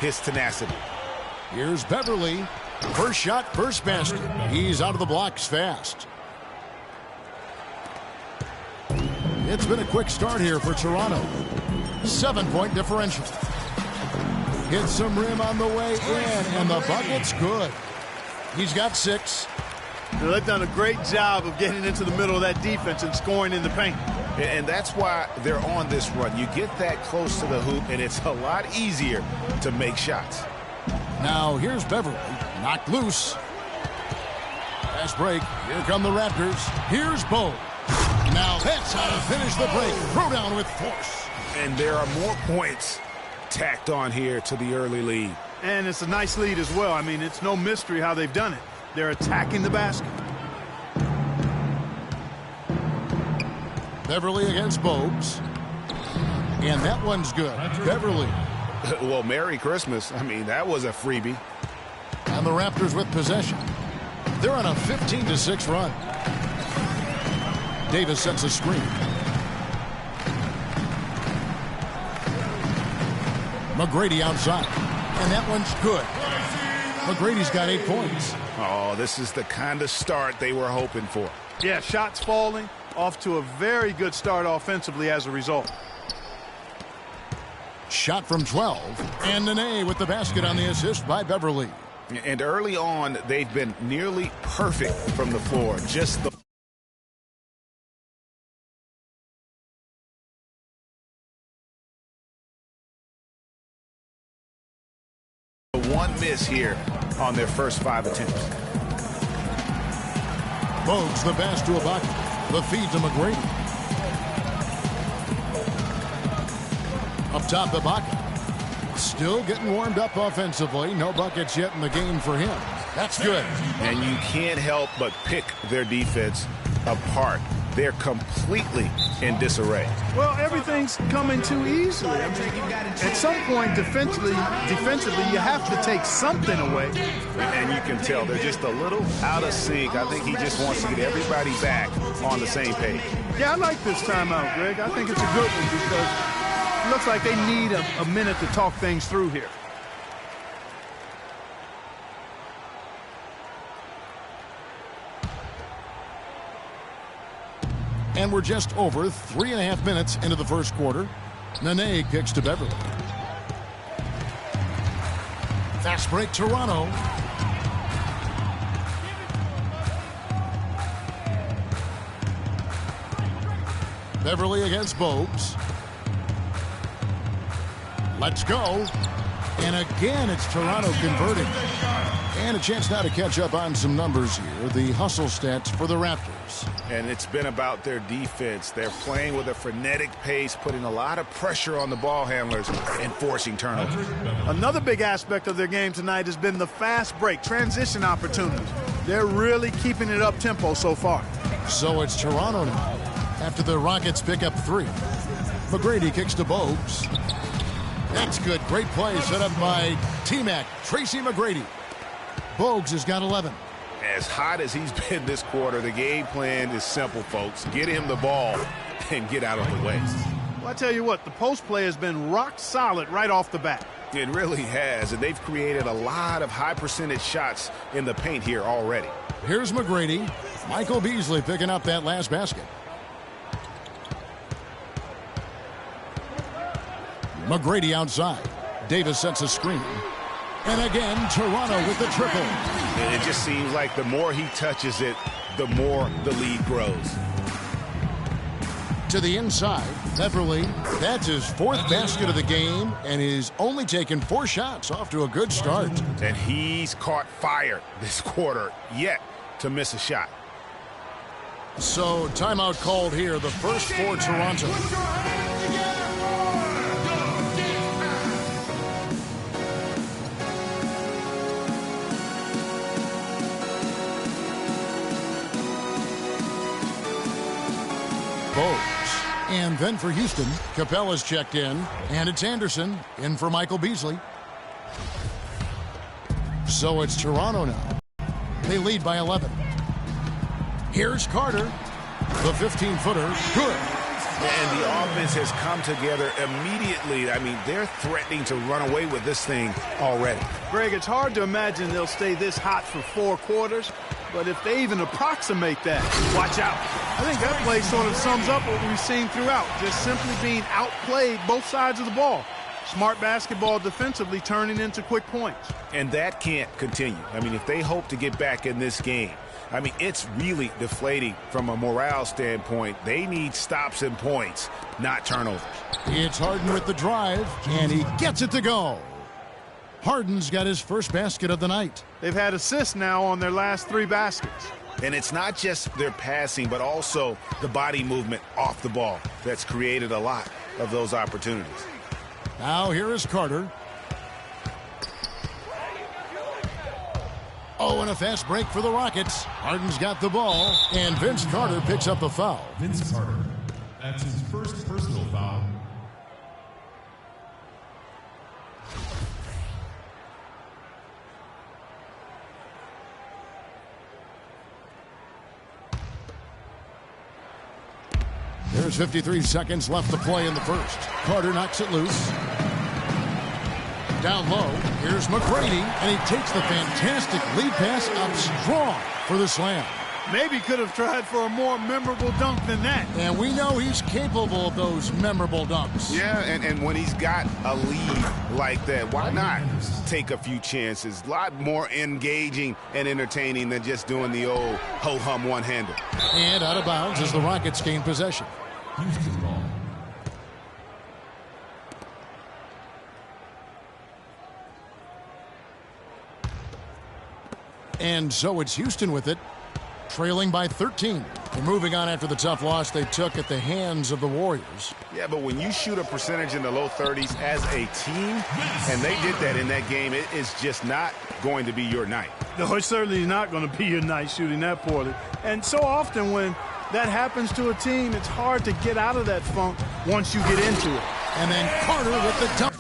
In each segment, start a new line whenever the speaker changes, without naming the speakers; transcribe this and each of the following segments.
his tenacity.
Here's Beverly. First shot, first basket. He's out of the blocks fast. It's been a quick start here for Toronto. 7-point differential. Hits some rim on the way in, and the bucket's good. He's got 6.
They've done a great job of getting into the middle of that defense and scoring in the paint.
And that's why they're on this run. You get that close to the hoop, and it's a lot easier to make shots.
Now here's Beverly. Knocked loose. Fast break. Here come the Raptors. Here's Bo. Now that's how to finish the break. Throw down with force.
And there are more points tacked on here to the early lead.
And it's a nice lead as well. I mean, it's no mystery how they've done it. They're attacking the basket.
Beverly against Bogues. And that one's good. Beverly.
Well, Merry Christmas. I mean, that was a freebie.
And the Raptors with possession. They're on a 15-6 run. Davis sets a screen. McGrady outside. And that one's good. McGrady's got 8 points.
Oh, this is the kind of start they were hoping for.
Yeah, shots falling. Off to a very good start offensively as a result.
Shot from 12. And Nene with the basket on the assist by Beverly.
And early on, they've been nearly perfect from the floor. Just the one miss here on their first 5 attempts.
Bogues the pass to Ibaka. The feed to McGrady. Up top, Ibaka. Still getting warmed up offensively. No buckets yet in the game for him. That's good.
And you can't help but pick their defense apart. They're completely in disarray.
Well, everything's coming too easily. I mean, at some point, defensively, you have to take something away.
And you can tell they're just a little out of sync. I think he just wants to get everybody back on the same page.
Yeah, I like this timeout, Greg. I think it's a good one because it looks like they need a minute to talk things through here.
And we're just over 3.5 minutes into the first quarter. Nene kicks to Beverly. Fast break, Toronto. Beverly against Bogues. Let's go. And again, it's Toronto converting. And a chance now to catch up on some numbers here. The hustle stats for the Raptors.
And it's been about their defense. They're playing with a frenetic pace, putting a lot of pressure on the ball handlers and forcing turnovers.
Another big aspect of their game tonight has been the fast break, transition opportunities. They're really keeping it up tempo so far.
So it's Toronto now after the Rockets pick up 3. McGrady kicks to Bogues. That's good. Great play set up by T-Mac, Tracy McGrady. Bogues has got 11.
As hot as he's been this quarter, the game plan is simple, folks. Get him the ball and get out of the way.
Well, I tell you what, the post play has been rock solid right off the bat.
It really has, and they've created a lot of high percentage shots in the paint here already.
Here's McGrady. Michael Beasley picking up that last basket. McGrady outside. Davis sets a screen. And again, Toronto with the triple.
And it just seems like the more he touches it, the more the lead grows.
To the inside, Beverly. That's his 4th basket of the game, and he's only taken 4 shots. Off to a good start.
And he's caught fire this quarter, yet to miss a shot.
So, timeout called here, the first for Toronto. Bogues. And then for Houston, Capella's checked in, and it's Anderson in for Michael Beasley. So it's Toronto now. They lead by 11. Here's Carter. The 15-footer, good.
And the offense has come together immediately. I mean, they're threatening to run away with this thing already.
Greg, it's hard to imagine they'll stay this hot for 4 quarters, but if they even approximate that, watch out. I think that play sort of sums up what we've seen throughout, just simply being outplayed both sides of the ball. Smart basketball defensively turning into quick points.
And that can't continue. I mean, if they hope to get back in this game, I mean, it's really deflating from a morale standpoint. They need stops and points, not turnovers.
It's Harden with the drive, and he gets it to go. Harden's got his first basket of the night.
They've had assists now on their last 3 baskets.
And it's not just their passing, but also the body movement off the ball that's created a lot of those opportunities.
Now here is Carter. Oh, and a fast break for the Rockets. Harden's got the ball, and Vince Carter picks up the foul.
Vince Carter. That's his first personal foul.
There's 53 seconds left to play in the first. Carter knocks it loose. Down low, here's McGrady, and he takes the fantastic lead pass up strong for the slam.
Maybe could have tried for a more memorable dunk than that.
And we know he's capable of those memorable dunks.
Yeah, and when he's got a lead like that, why not take a few chances? A lot more engaging and entertaining than just doing the old ho-hum one-hander.
And out of bounds as the Rockets gain possession.
Houston ball.
And so it's Houston with it, trailing by 13. They're moving on after the tough loss they took at the hands of the Warriors.
Yeah, but when you shoot a percentage in the low 30s as a team, and they did that in that game, it is just not going to be your night.
No, it's certainly not going to be your night shooting that poorly. And so often when that happens to a team, it's hard to get out of that funk once you get into it.
And then Carter with the dunk.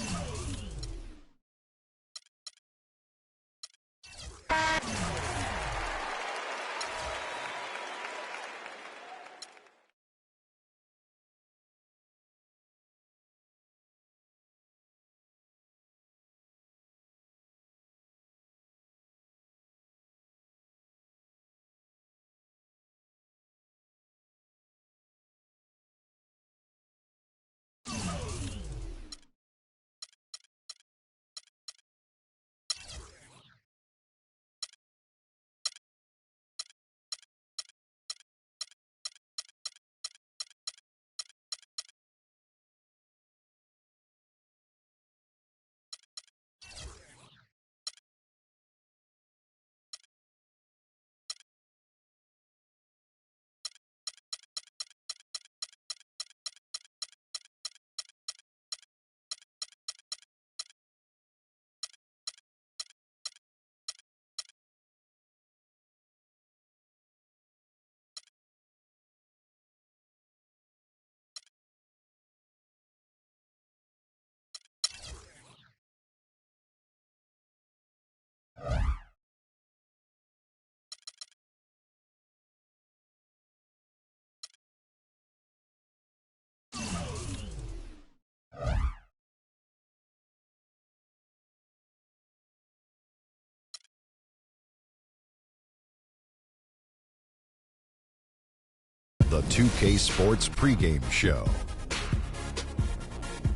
The 2K Sports pregame show.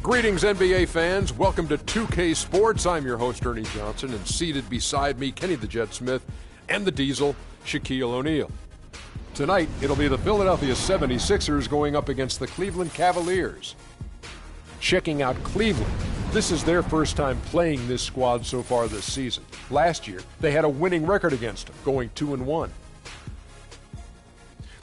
Greetings, NBA fans. Welcome to 2K Sports. I'm your host, Ernie Johnson, and seated beside me, Kenny the Jet Smith, and the Diesel, Shaquille O'Neal. Tonight, it'll be the Philadelphia 76ers going up against the Cleveland Cavaliers. Checking out Cleveland. This is their first time playing this squad so far this season. Last year, they had a winning record against them, going 2-1.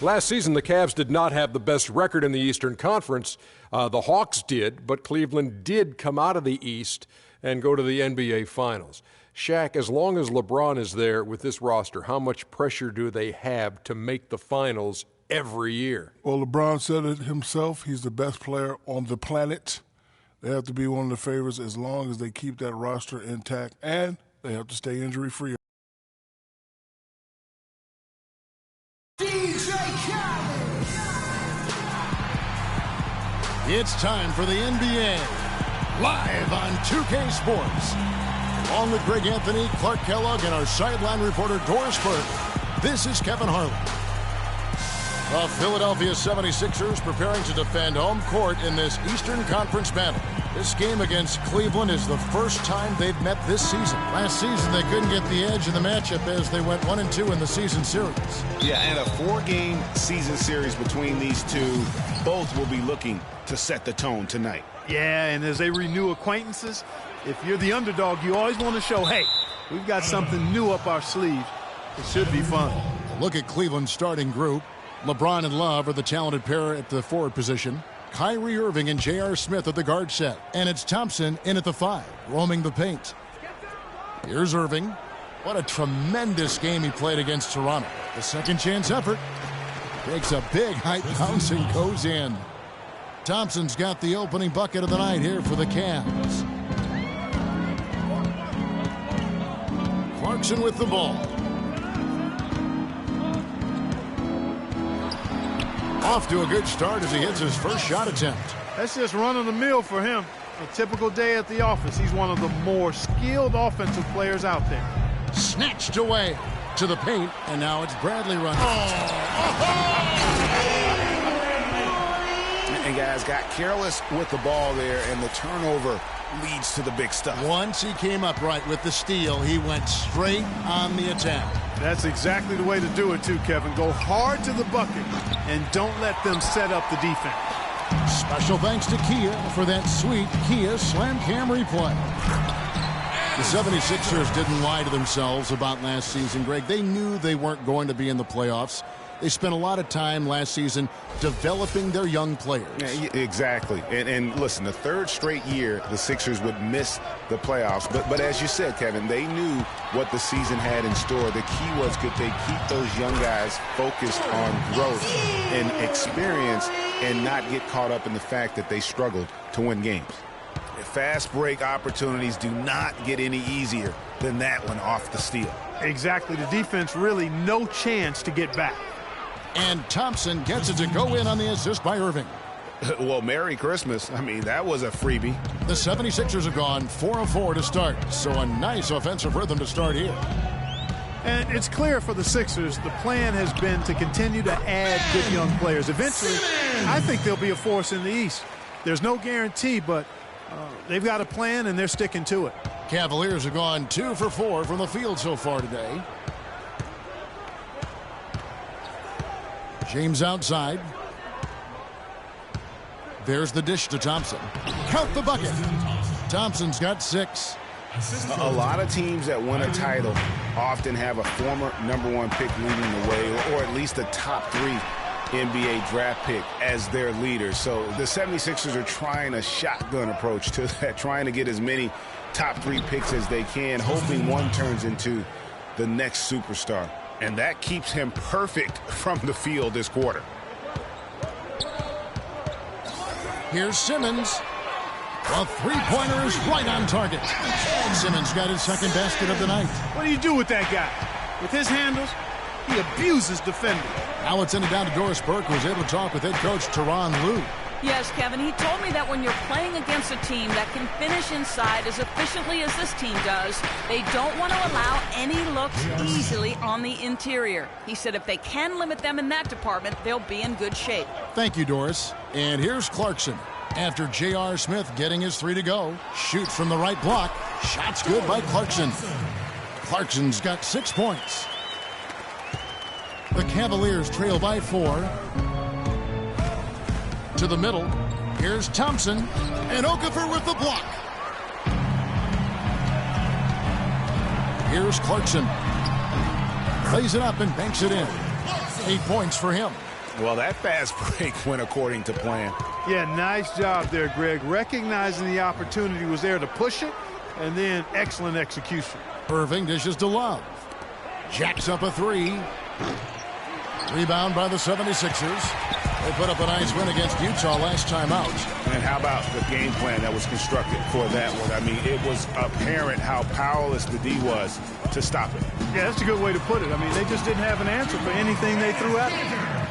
Last season, the Cavs did not have the best record in the Eastern Conference. The Hawks did, but Cleveland did come out of the East and go to the NBA Finals. Shaq, as long as LeBron is there with this roster, how much pressure do they have to make the Finals every year?
Well, LeBron said it himself. He's the best player on the planet. They have to be one of the favorites as long as they keep that roster intact, and they have to stay injury-free.
It's time for the NBA, live on 2K Sports. Along with Greg Anthony, Clark Kellogg, and our sideline reporter Doris Burke, this is Kevin Harlan. The Philadelphia 76ers preparing to defend home court in this Eastern Conference battle. This game against Cleveland is the first time they've met this season. Last season, they couldn't get the edge in the matchup as they went 1-2 in the season series.
Yeah, and a 4-game season series between these two. Both will be looking to set the tone tonight.
Yeah, and as they renew acquaintances, if you're the underdog, you always want to show, hey, we've got something new up our sleeves. It should be fun.
Look at Cleveland's starting group. LeBron and Love are the talented pair at the forward position. Kyrie Irving and J.R. Smith at the guard set. And it's Thompson in at the 5, roaming the paint. Here's Irving. What a tremendous game he played against Toronto. The second chance effort. Takes a big height bounce and goes in. Thompson's got the opening bucket of the night here for the Cavs. Clarkson with the ball. Off to a good start as he hits his first shot attempt.
That's just running the mill for him. A typical day at the office. He's one of the more skilled offensive players out there.
Snatched away to the paint, and now it's Bradley running.
And guys got careless with the ball there, and the turnover leads to the big stuff.
Once he came up right with the steal, he went straight on the attack.
That's exactly the way to do it too, Kevin. Go hard to the bucket and don't let them set up the defense.
Special thanks to Kia for that sweet Kia Slam Cam replay. The 76ers didn't lie to themselves about last season, Greg. They knew they weren't going to be in the playoffs. They spent a lot of time last season developing their young players.
Yeah, exactly. And listen, the third straight year the Sixers would miss the playoffs. But as you said, Kevin, they knew what the season had in store. The key was could they keep those young guys focused on growth and experience and not get caught up in the fact that they struggled to win games. Fast break opportunities do not get any easier than that one off the steal.
Exactly. The defense really no chance to get back.
And Thompson gets it to go in on the assist by Irving.
Well, Merry Christmas. I mean, that was a freebie.
The 76ers have gone 4 of 4 to start, so a nice offensive rhythm to start here.
And it's clear for the Sixers, the plan has been to continue to add good young players. Eventually, I think they'll be a force in the East. There's no guarantee, but they've got a plan, and they're sticking to it.
Cavaliers have gone 2 for 4 from the field so far today. James outside. There's the dish to Thompson. Count the bucket. Thompson's got 6.
A lot of teams that win a title often have a former #1 pick leading the way, or at least a top 3 NBA draft pick as their leader. So the 76ers are trying a shotgun approach to that, trying to get as many top 3 picks as they can, hoping one turns into the next superstar. And that keeps him perfect from the field this quarter.
Here's Simmons. A three-pointer is right on target. Simmons got his second basket of the night.
What do you do with that guy? With his handles, he abuses defenders.
Now it's in and down to Doris Burke, who was able to talk with head coach Tyronn Lue.
Yes, Kevin, he told me that when you're playing against a team that can finish inside as efficiently as this team does, they don't want to allow any looks easily on the interior. He said if they can limit them in that department, they'll be in good shape.
Thank you, Doris. And here's Clarkson. After J.R. Smith getting his 3 to go, shoots from the right block. Shot's good by Clarkson. Clarkson's got 6 points. The Cavaliers trail by 4. To the middle. Here's Thompson. And Okafor with the block. Here's Clarkson. Plays it up and banks it in. 8 points for him.
Well, that fast break went according to plan.
Yeah, nice job there, Greg. Recognizing the opportunity was there to push it, and then excellent execution.
Irving dishes to Love. Jacks up a 3. Rebound by the 76ers. They put up a nice win against Utah last time out.
And how about the game plan that was constructed for that one? I mean, it was apparent how powerless the D was to stop it.
Yeah, that's a good way to put it. I mean, they just didn't have an answer for anything they threw at them.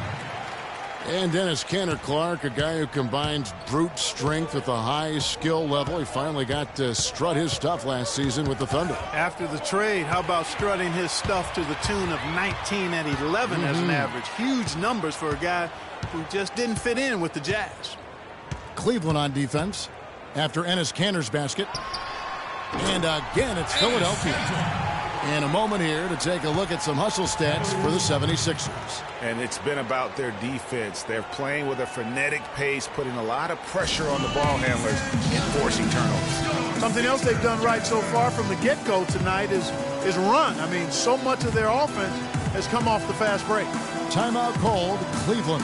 And Dennis Canner Clark, a guy who combines brute strength with a high skill level. He finally got to strut his stuff last season with the Thunder.
After the trade, how about strutting his stuff to the tune of 19 and 11 as an average? Huge numbers for a guy who just didn't fit in with the Jazz.
Cleveland on defense after Enes Kanter's basket. And again, it's Philadelphia. In a moment here to take a look at some hustle stats for the 76ers.
And it's been about their defense. They're playing with a frenetic pace, putting a lot of pressure on the ball handlers and forcing turnovers.
Something else they've done right so far from the get-go tonight is run. I mean, so much of their offense has come off the fast break.
Timeout called Cleveland.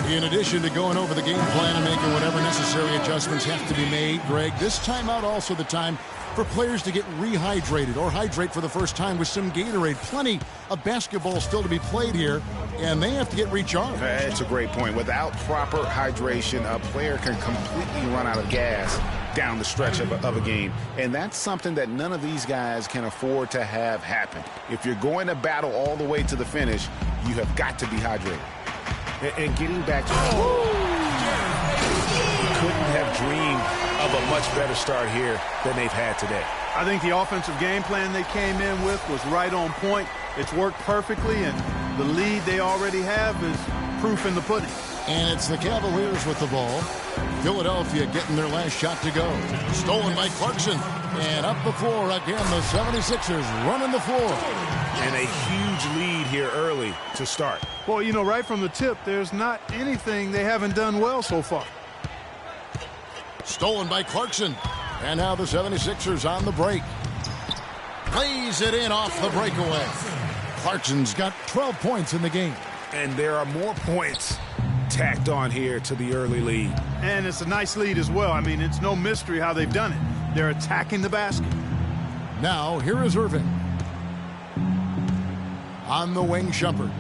In addition to going over the game plan and making whatever necessary adjustments have to be made, Greg, this timeout also the time for players to get rehydrated or hydrate for the first time with some Gatorade. Plenty of basketball still to be played here, and they have to get recharged.
That's a great point. Without proper hydration, a player can completely run out of gas down the stretch of a game. And that's something that none of these guys can afford to have happen. If you're going to battle all the way to the finish, you have got to be hydrated. And getting back to couldn't have dreamed of a much better start here than they've had today.
I think the offensive game plan they came in with was right on point. It's worked perfectly, and the lead they already have is proof in the pudding.
And it's the Cavaliers with the ball. Philadelphia getting their last shot to go. Stolen by Clarkson. And up the floor again, the 76ers running the floor.
And a huge lead here early to start.
Well, you know, right from the tip, there's not anything they haven't done well so far.
Stolen by Clarkson. And now the 76ers on the break. Plays it in off the breakaway. Clarkson's got 12 points in the game.
And there are more points tacked on here to the early lead.
And it's a nice lead as well. I mean, it's no mystery how they've done it. They're attacking the basket.
Now, here is Irving. On the wing, Shumpert.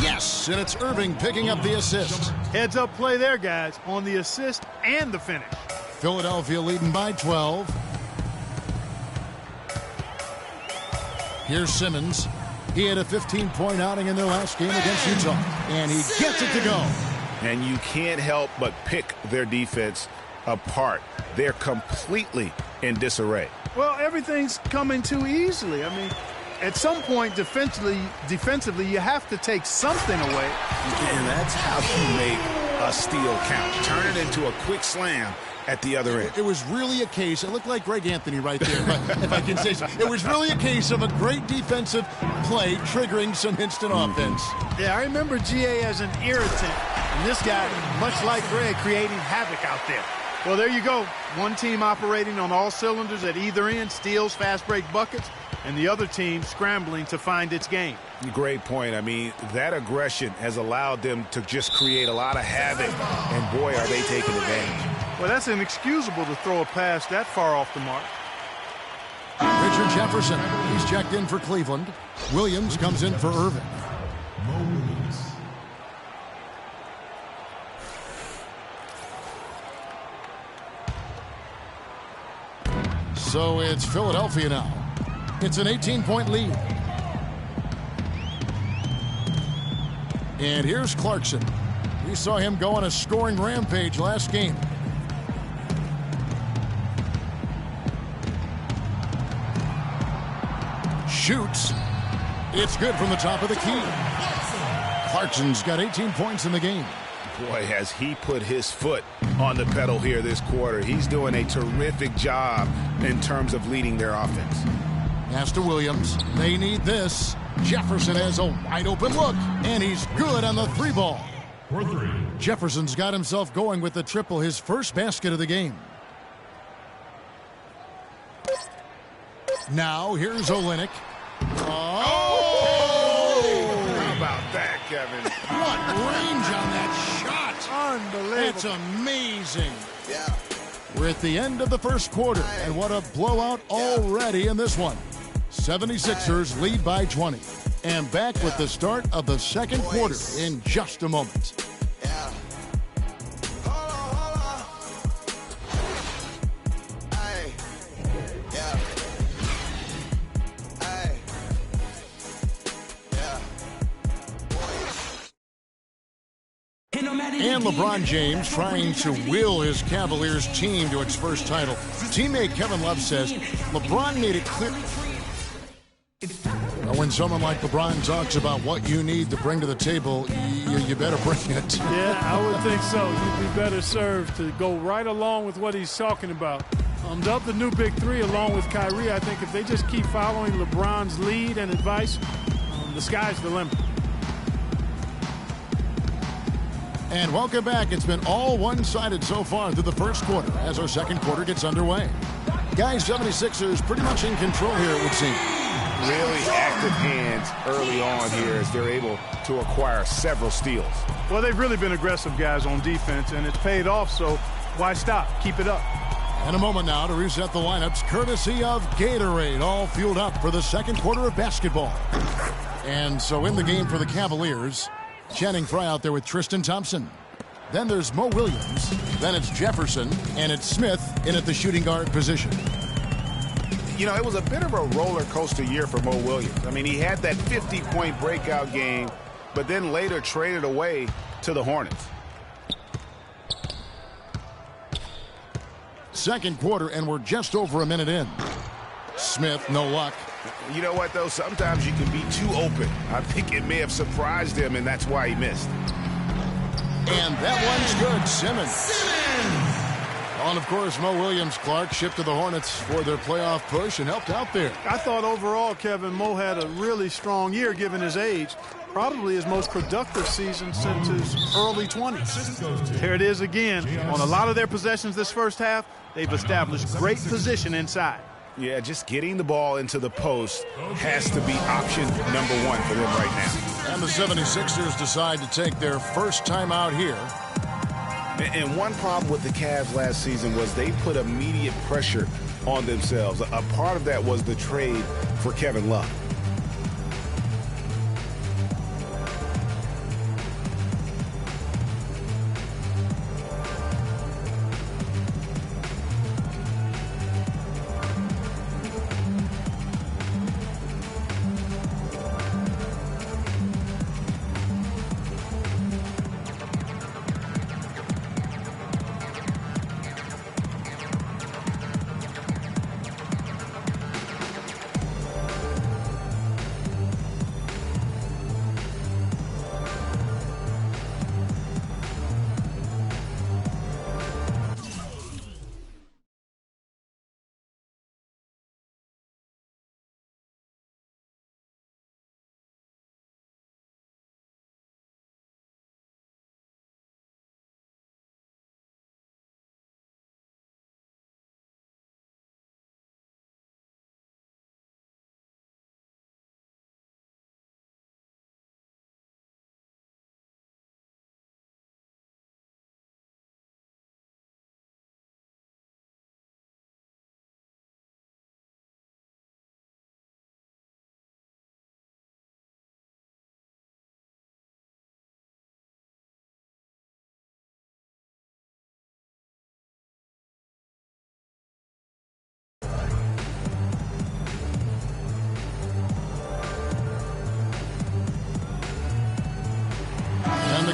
Yes, and it's Irving picking up the assist.
Heads up play there, guys, on the assist and the finish.
Philadelphia leading by 12. Here's Simmons. He had a 15-point outing in their last game against Utah, and he gets it to go.
And you can't help but pick their defense apart. They're completely in disarray.
Well, everything's coming too easily. I mean, at some point defensively, you have to take something away.
And that's how you make a steal count. Turn it into a quick slam at the other end.
It was really a case, it looked like Greg Anthony right there, if I can say so. It was really a case of a great defensive play triggering some instant offense.
Yeah, I remember GA as an irritant. And this guy, much like Greg, creating havoc out there. Well, there you go. One team operating on all cylinders at either end, steals, fast break buckets, and the other team scrambling to find its game.
Great point. I mean, that aggression has allowed them to just create a lot of havoc, and boy, are they taking advantage.
Well, that's inexcusable to throw a pass that far off the mark.
Richard Jefferson, he's checked in for Cleveland. Williams comes in for Irving. So it's Philadelphia now. It's an 18-point lead. And here's Clarkson. We saw him go on a scoring rampage last game. Shoots. It's good from the top of the key. Clarkson's got 18 points in the game.
Boy, has he put his foot on the pedal here this quarter. He's doing a terrific job in terms of leading their offense.
Pass to Williams. They need this. Jefferson has a wide open look, and he's good on the three ball.
For three.
Jefferson's got himself going with the triple, his first basket of the game. Now, here's Olynyk.
Oh! How about that, Kevin?
What range on that shot?
Unbelievable.
That's amazing. Yeah. We're at the end of the first quarter, and what a blowout already in this one. 76ers lead by 20. And back with the start of the second quarter in just a moment. And LeBron James trying to will his Cavaliers team to its first title. Teammate Kevin Love says LeBron made it clear. When someone like LeBron talks about what you need to bring to the table, you better bring it.
Yeah, I would think so. You'd be better served to go right along with what he's talking about. The new big three along with Kyrie, I think if they just keep following LeBron's lead and advice, the sky's the limit.
And welcome back. It's been all one-sided so far through the first quarter as our second quarter gets underway. Guys, 76ers pretty much in control here, it would seem.
Really active hands early on here as they're able to acquire several steals.
Well, they've really been aggressive guys on defense, and it's paid off, so why stop? Keep it up.
And a moment now to reset the lineups, courtesy of Gatorade, all fueled up for the second quarter of basketball. And so in the game for the Cavaliers, Channing Frye out there with Tristan Thompson. Then there's Mo Williams. Then it's Jefferson, and it's Smith in at the shooting guard position.
You know, it was a bit of a roller coaster year for Mo Williams. I mean, he had that 50-point breakout game, but then later traded away to the Hornets.
Second quarter, and we're just over a minute in. Smith, no luck.
You know what, though? Sometimes you can be too open. I think it may have surprised him, and that's why he missed.
And that one's good. Simmons. And, of course, Mo Williams, Clark, shipped to the Hornets for their playoff push and helped out there.
I thought overall, Kevin, Mo had a really strong year given his age. Probably his most productive season since his early 20s. There it is again. On a lot of their possessions this first half, they've established great position inside.
Yeah, just getting the ball into the post has to be option number one for them right now.
And the 76ers decide to take their first time out here.
And one problem with the Cavs last season was they put immediate pressure on themselves. A part of that was the trade for Kevin Love.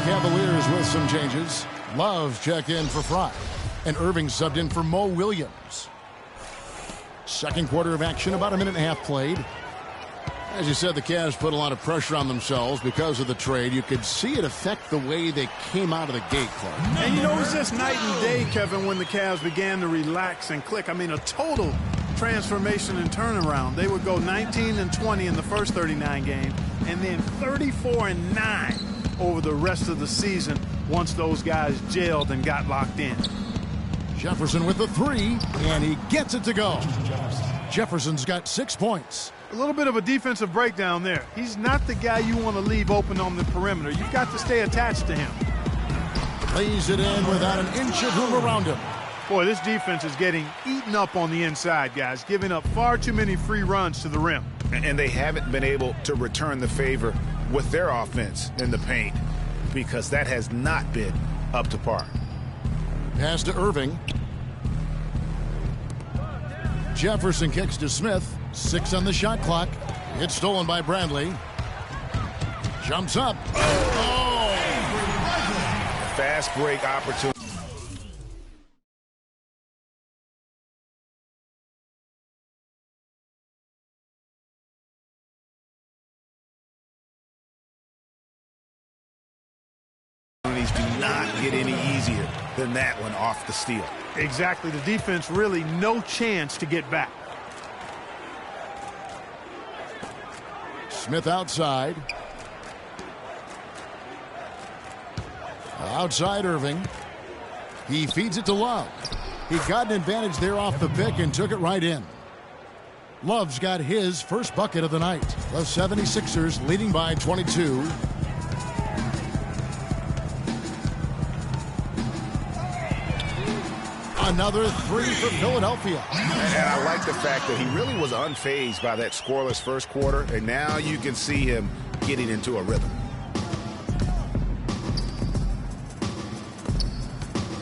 Cavaliers with some changes. Love checked in for Frye, and Irving subbed in for Mo Williams. Second quarter of action, about a minute and a half played. As you said, the Cavs put a lot of pressure on themselves because of the trade. You could see it affect the way they came out of the gate, Clark.
And you know, it was just night and day, Kevin, when the Cavs began to relax and click. I mean, a total transformation and turnaround. They would go 19-20 in the first 39 games, and then 34-9 over the rest of the season once those guys gelled and got locked in.
Jefferson with the three, and he gets it to go. Jefferson's got 6 points.
A little bit of a defensive breakdown there. He's not the guy you want to leave open on the perimeter. You've got to stay attached to him.
Lays it in without an inch of room around him.
Boy, this defense is getting eaten up on the inside, guys, giving up far too many free runs to the rim.
And they haven't been able to return the favor with their offense in the paint because that has not been up to par.
Pass to Irving. Jefferson kicks to Smith. 6 on the shot clock. It's stolen by Bradley. Jumps up. Oh!
fast break opportunity. Do not get any easier than that one off the steal.
Exactly. The defense really no chance to get back.
Smith outside. Outside Irving. He feeds it to Love. He got an advantage there off the pick and took it right in. Love's got his first bucket of the night. The 76ers leading by 22. Another three for Philadelphia.
And I like the fact that he really was unfazed by that scoreless first quarter, and now you can see him getting into a rhythm.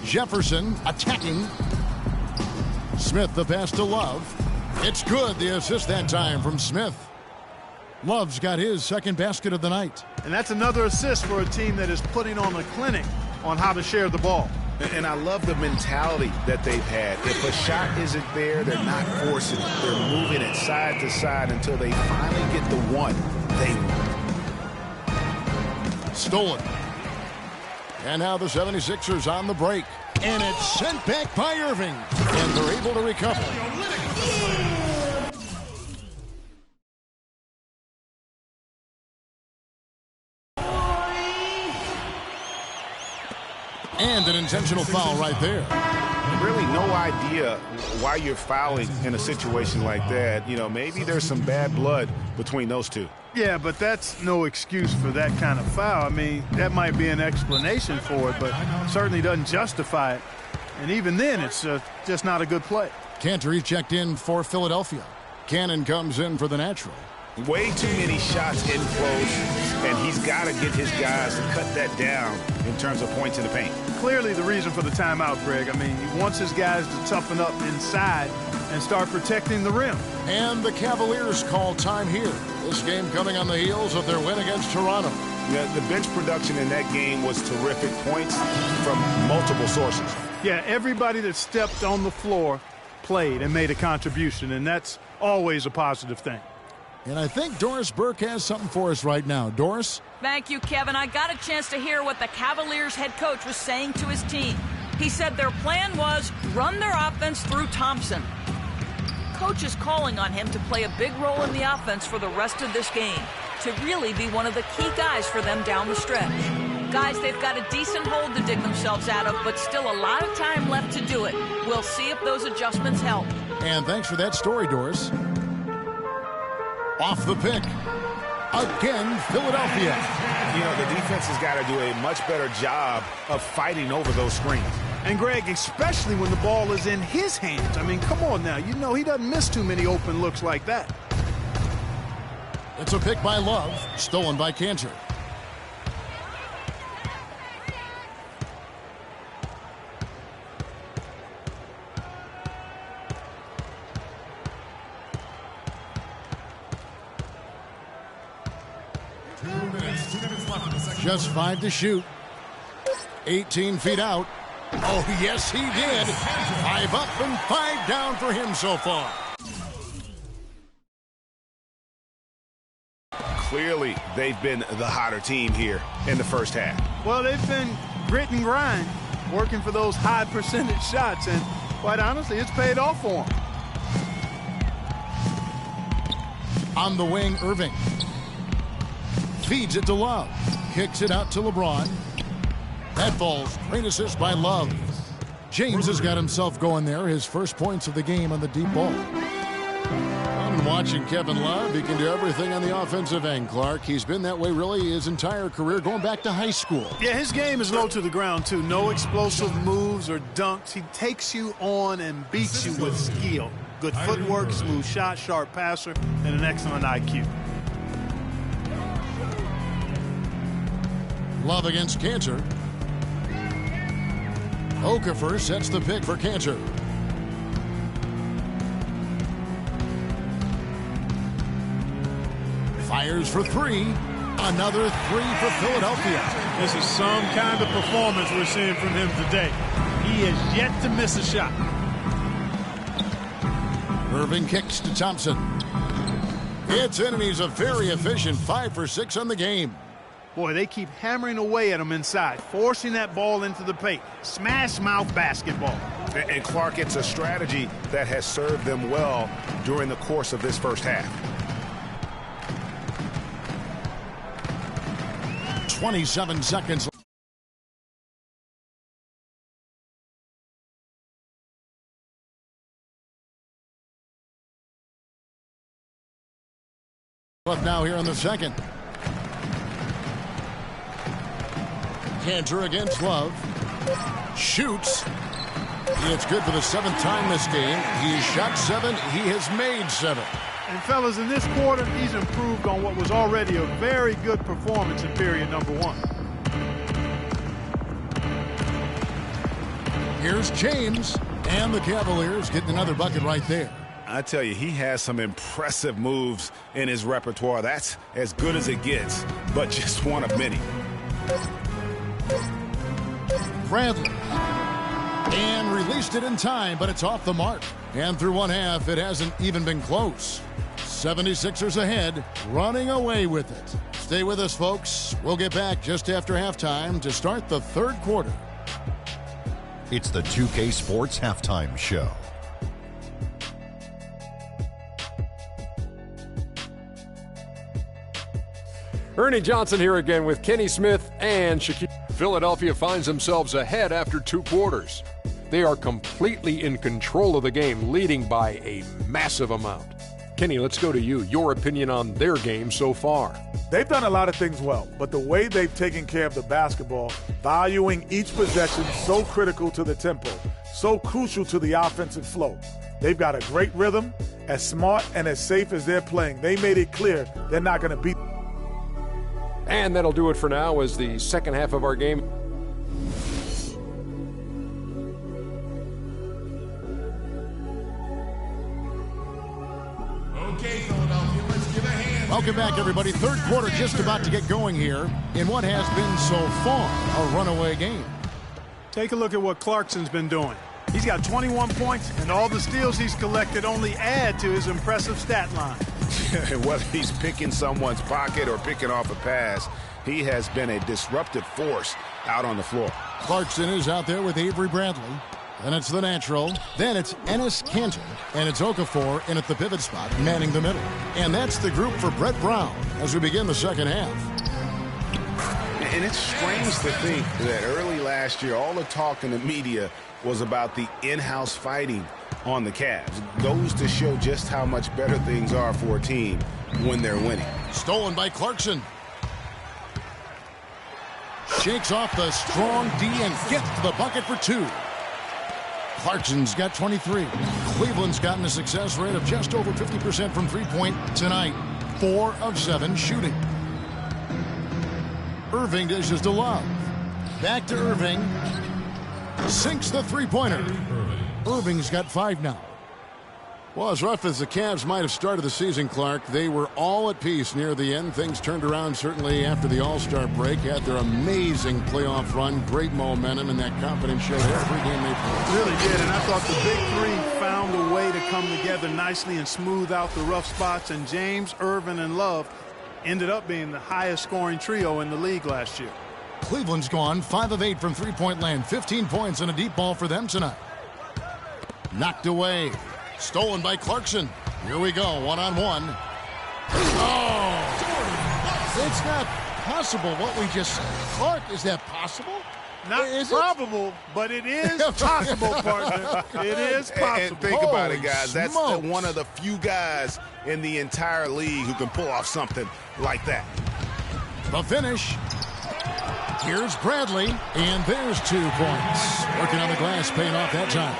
Jefferson attacking. Smith the pass to Love. It's good, the assist that time from Smith. Love's got his second basket of the night.
And that's another assist for a team that is putting on a clinic on how to share the ball.
And I love the mentality that they've had. If a shot isn't there, they're not forcing it. They're moving it side to side until they finally get the one they want.
Stolen. And now the 76ers on the break. And it's sent back by Irving. And they're able to recover. And an intentional foul right there.
Really no idea why you're fouling in a situation like that. You know, maybe there's some bad blood between those two.
Yeah, but that's no excuse for that kind of foul. I mean, that might be an explanation for it, but certainly doesn't justify it. And even then, it's just not a good play.
Cantor checked in for Philadelphia. Cannon comes in for the natural.
Way too many shots in close, and he's got to get his guys to cut that down in terms of points in the paint.
Clearly the reason for the timeout, Greg. I mean, he wants his guys to toughen up inside and start protecting the rim.
And the Cavaliers call time here. This game coming on the heels of their win against Toronto.
The bench production in that game was terrific. Points from multiple sources.
Yeah, everybody that stepped on the floor played and made a contribution, and that's always a positive thing.
And I think Doris Burke has something for us right now. Doris?
Thank you, Kevin. I got a chance to hear what the Cavaliers head coach was saying to his team. He said their plan was run their offense through Thompson. Coach is calling on him to play a big role in the offense for the rest of this game, to really be one of the key guys for them down the stretch. Guys, they've got a decent hole to dig themselves out of, but still a lot of time left to do it. We'll see if those adjustments help.
And thanks for that story, Doris. Off the pick. Again, Philadelphia.
You know, the defense has got to do a much better job of fighting over those screens.
And, Greg, especially when the ball is in his hands. I mean, come on now. You know he doesn't miss too many open looks like that.
It's a pick by Love, stolen by Cantor. Just 5 to shoot. 18 feet out. Oh, yes, he did. 5 up and 5 down for him so far.
Clearly, they've been the hotter team here in the first half.
Well, they've been grit and grind, working for those high percentage shots, and quite honestly, it's paid off for them.
On the wing, Irving. Feeds it to Love. Kicks it out to LeBron. That falls. Great assist by Love. James has got himself going there. His first points of the game on the deep ball. I'm watching Kevin Love. He can do everything on the offensive end, Clark. He's been that way really his entire career, going back to high school.
Yeah, his game is low to the ground, too. No explosive moves or dunks. He takes you on and beats you with skill. Good footwork, smooth shot, sharp passer, and an excellent IQ.
Love against Cantor. Okafor sets the pick for Cantor. Fires for 3. Another three for Philadelphia.
This is some kind of performance we're seeing from him today. He has yet to miss a shot.
Irving kicks to Thompson. It's in, and he's a very efficient 5 for 6 on the game.
Boy, they keep hammering away at him inside, forcing that ball into the paint. Smash mouth basketball.
And Clark, it's a strategy that has served them well during the course of this first half.
27 seconds. Left now here in the second. Cantor against Love. Shoots. It's good for the 7th time this game. He's shot 7. He has made 7.
And fellas, in this quarter, he's improved on what was already a very good performance in period number 1.
Here's James. And the Cavaliers getting another bucket right there.
I tell you, he has some impressive moves in his repertoire. That's as good as it gets, but just one of many.
Bradley. And released it in time, but it's off the mark. And through one half, it hasn't even been close. 76ers ahead, running away with it. Stay with us, folks. We'll get back just after halftime to start the third quarter.
It's the 2K Sports Halftime Show.
Ernie Johnson here again with Kenny Smith and Shaquille. Philadelphia finds themselves ahead after 2 quarters. They are completely in control of the game, leading by a massive amount. Kenny, let's go to you. Your opinion on their game so far.
They've done a lot of things well, but the way they've taken care of the basketball, valuing each possession, so critical to the tempo, so crucial to the offensive flow. They've got a great rhythm, as smart and as safe as they're playing. They made it clear they're not going to beat.
And that'll do it for now as the second half of our game.
Okay, Philadelphia, let's give a hand. Welcome back, everybody. Third quarter just about to get going here in what has been so far a runaway game.
Take a look at what Clarkson's been doing. He's got 21 points, and all the steals he's collected only add to his impressive stat line.
Whether he's picking someone's pocket or picking off a pass, he has been a disruptive force out on the floor.
Clarkson is out there with Avery Bradley. Then it's the natural. Then it's Enes Kanter. And it's Okafor in at the pivot spot, manning the middle. And that's the group for Brett Brown as we begin the second half.
And it's strange to think that early last year, all the talk in the media was about the in-house fighting on the Cavs. Goes to show just how much better things are for a team when they're winning.
Stolen by Clarkson. Shakes off the strong D and gets to the bucket for 2. Clarkson's got 23. Cleveland's gotten a success rate of just over 50% from three-point tonight. 4 of 7 shooting. Irving dishes to Love. Back to Irving. Sinks the three-pointer. Irving's got 5 now. Well, as rough as the Cavs might have started the season, Clark, they were all at peace near the end. Things turned around certainly after the All-Star break. Had their amazing playoff run, great momentum, and that confidence showed every game they played.
Really did, and I thought the Big Three found a way to come together nicely and smooth out the rough spots, and James, Irvin, and Love ended up being the highest scoring trio in the league last year.
Cleveland's gone 5 of 8 from three-point land. 15 points and a deep ball for them tonight. Knocked away. Stolen by Clarkson. Here we go, one-on-one. Oh! It's not possible what we just said. Clark, is that possible?
Not probable, but it is possible, partner. It is possible.
And think about it, guys.
Holy
That's
smokes.
one of the few guys in the entire league who can pull off something like that.
The finish. Here's Bradley, and there's 2 points. Working on the glass, paying off that time.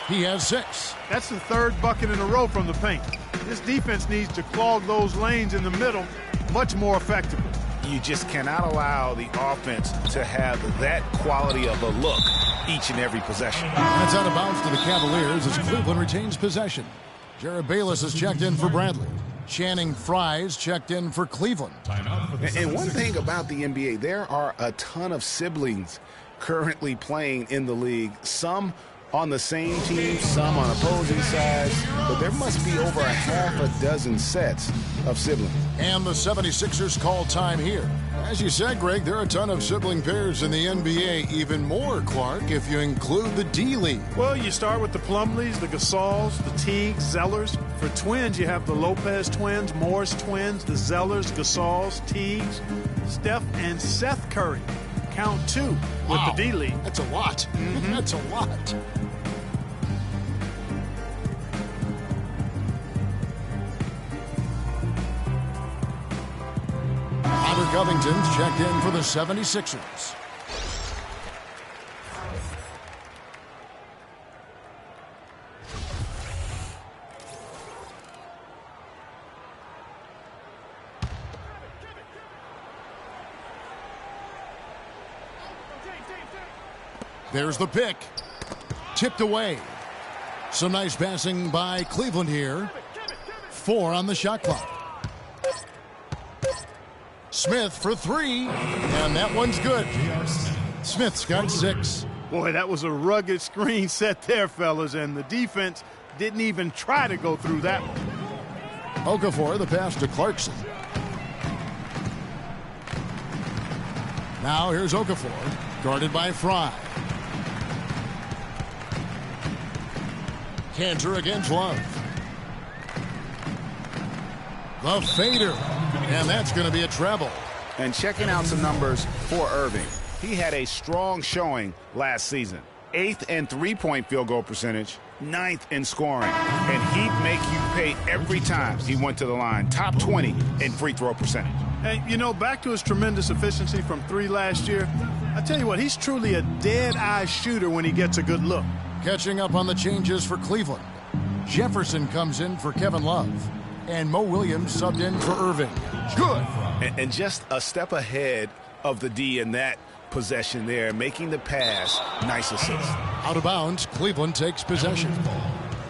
He has 6.
That's the 3rd bucket in a row from the paint. This defense needs to clog those lanes in the middle much more effectively.
You just cannot allow the offense to have that quality of a look each and every possession.
That's out of bounds to the Cavaliers as Cleveland retains possession. Jared Bayless is checked in for Bradley. Channing Frye's checked in for Cleveland.
And one thing about the NBA, there are a ton of siblings currently playing in the league. Some on the same team, some on opposing sides, but there must be over a half a dozen sets of siblings.
And the 76ers call time here. As you said, Greg, there are a ton of sibling pairs in the NBA. Even more, Clark, if you include the D-League.
Well, you start with the Plumlees, the Gasols, the Teagues, Zellers. For twins, you have the Lopez twins, Morris twins, the Zellers, Gasols, Teagues, Steph and Seth Curry. Count 2 with the D-League.
That's a lot. That's a lot. Robert Covington's checked in for the 76ers. There's the pick. Tipped away. Some nice passing by Cleveland here. 4 on the shot clock. Smith for 3, and that one's good. Smith's got 6.
Boy, that was a rugged screen set there, fellas, and the defense didn't even try to go through that one.
Okafor, the pass to Clarkson. Now here's Okafor, guarded by Fry. Cantor against Love. The fader. And that's going to be a treble.
And checking out some numbers for Irving. He had a strong showing last season. 8th in three-point field goal percentage, 9th in scoring. And he'd make you pay every time he went to the line. Top 20 in free throw percentage.
And, you know, back to his tremendous efficiency from 3 last year, I tell you what, he's truly a dead-eye shooter when he gets a good look.
Catching up on the changes for Cleveland. Jefferson comes in for Kevin Love. And Mo Williams subbed in for Irving. Good.
And just a step ahead of the D in that possession there, making the pass. Nice assist.
Out of bounds, Cleveland takes possession.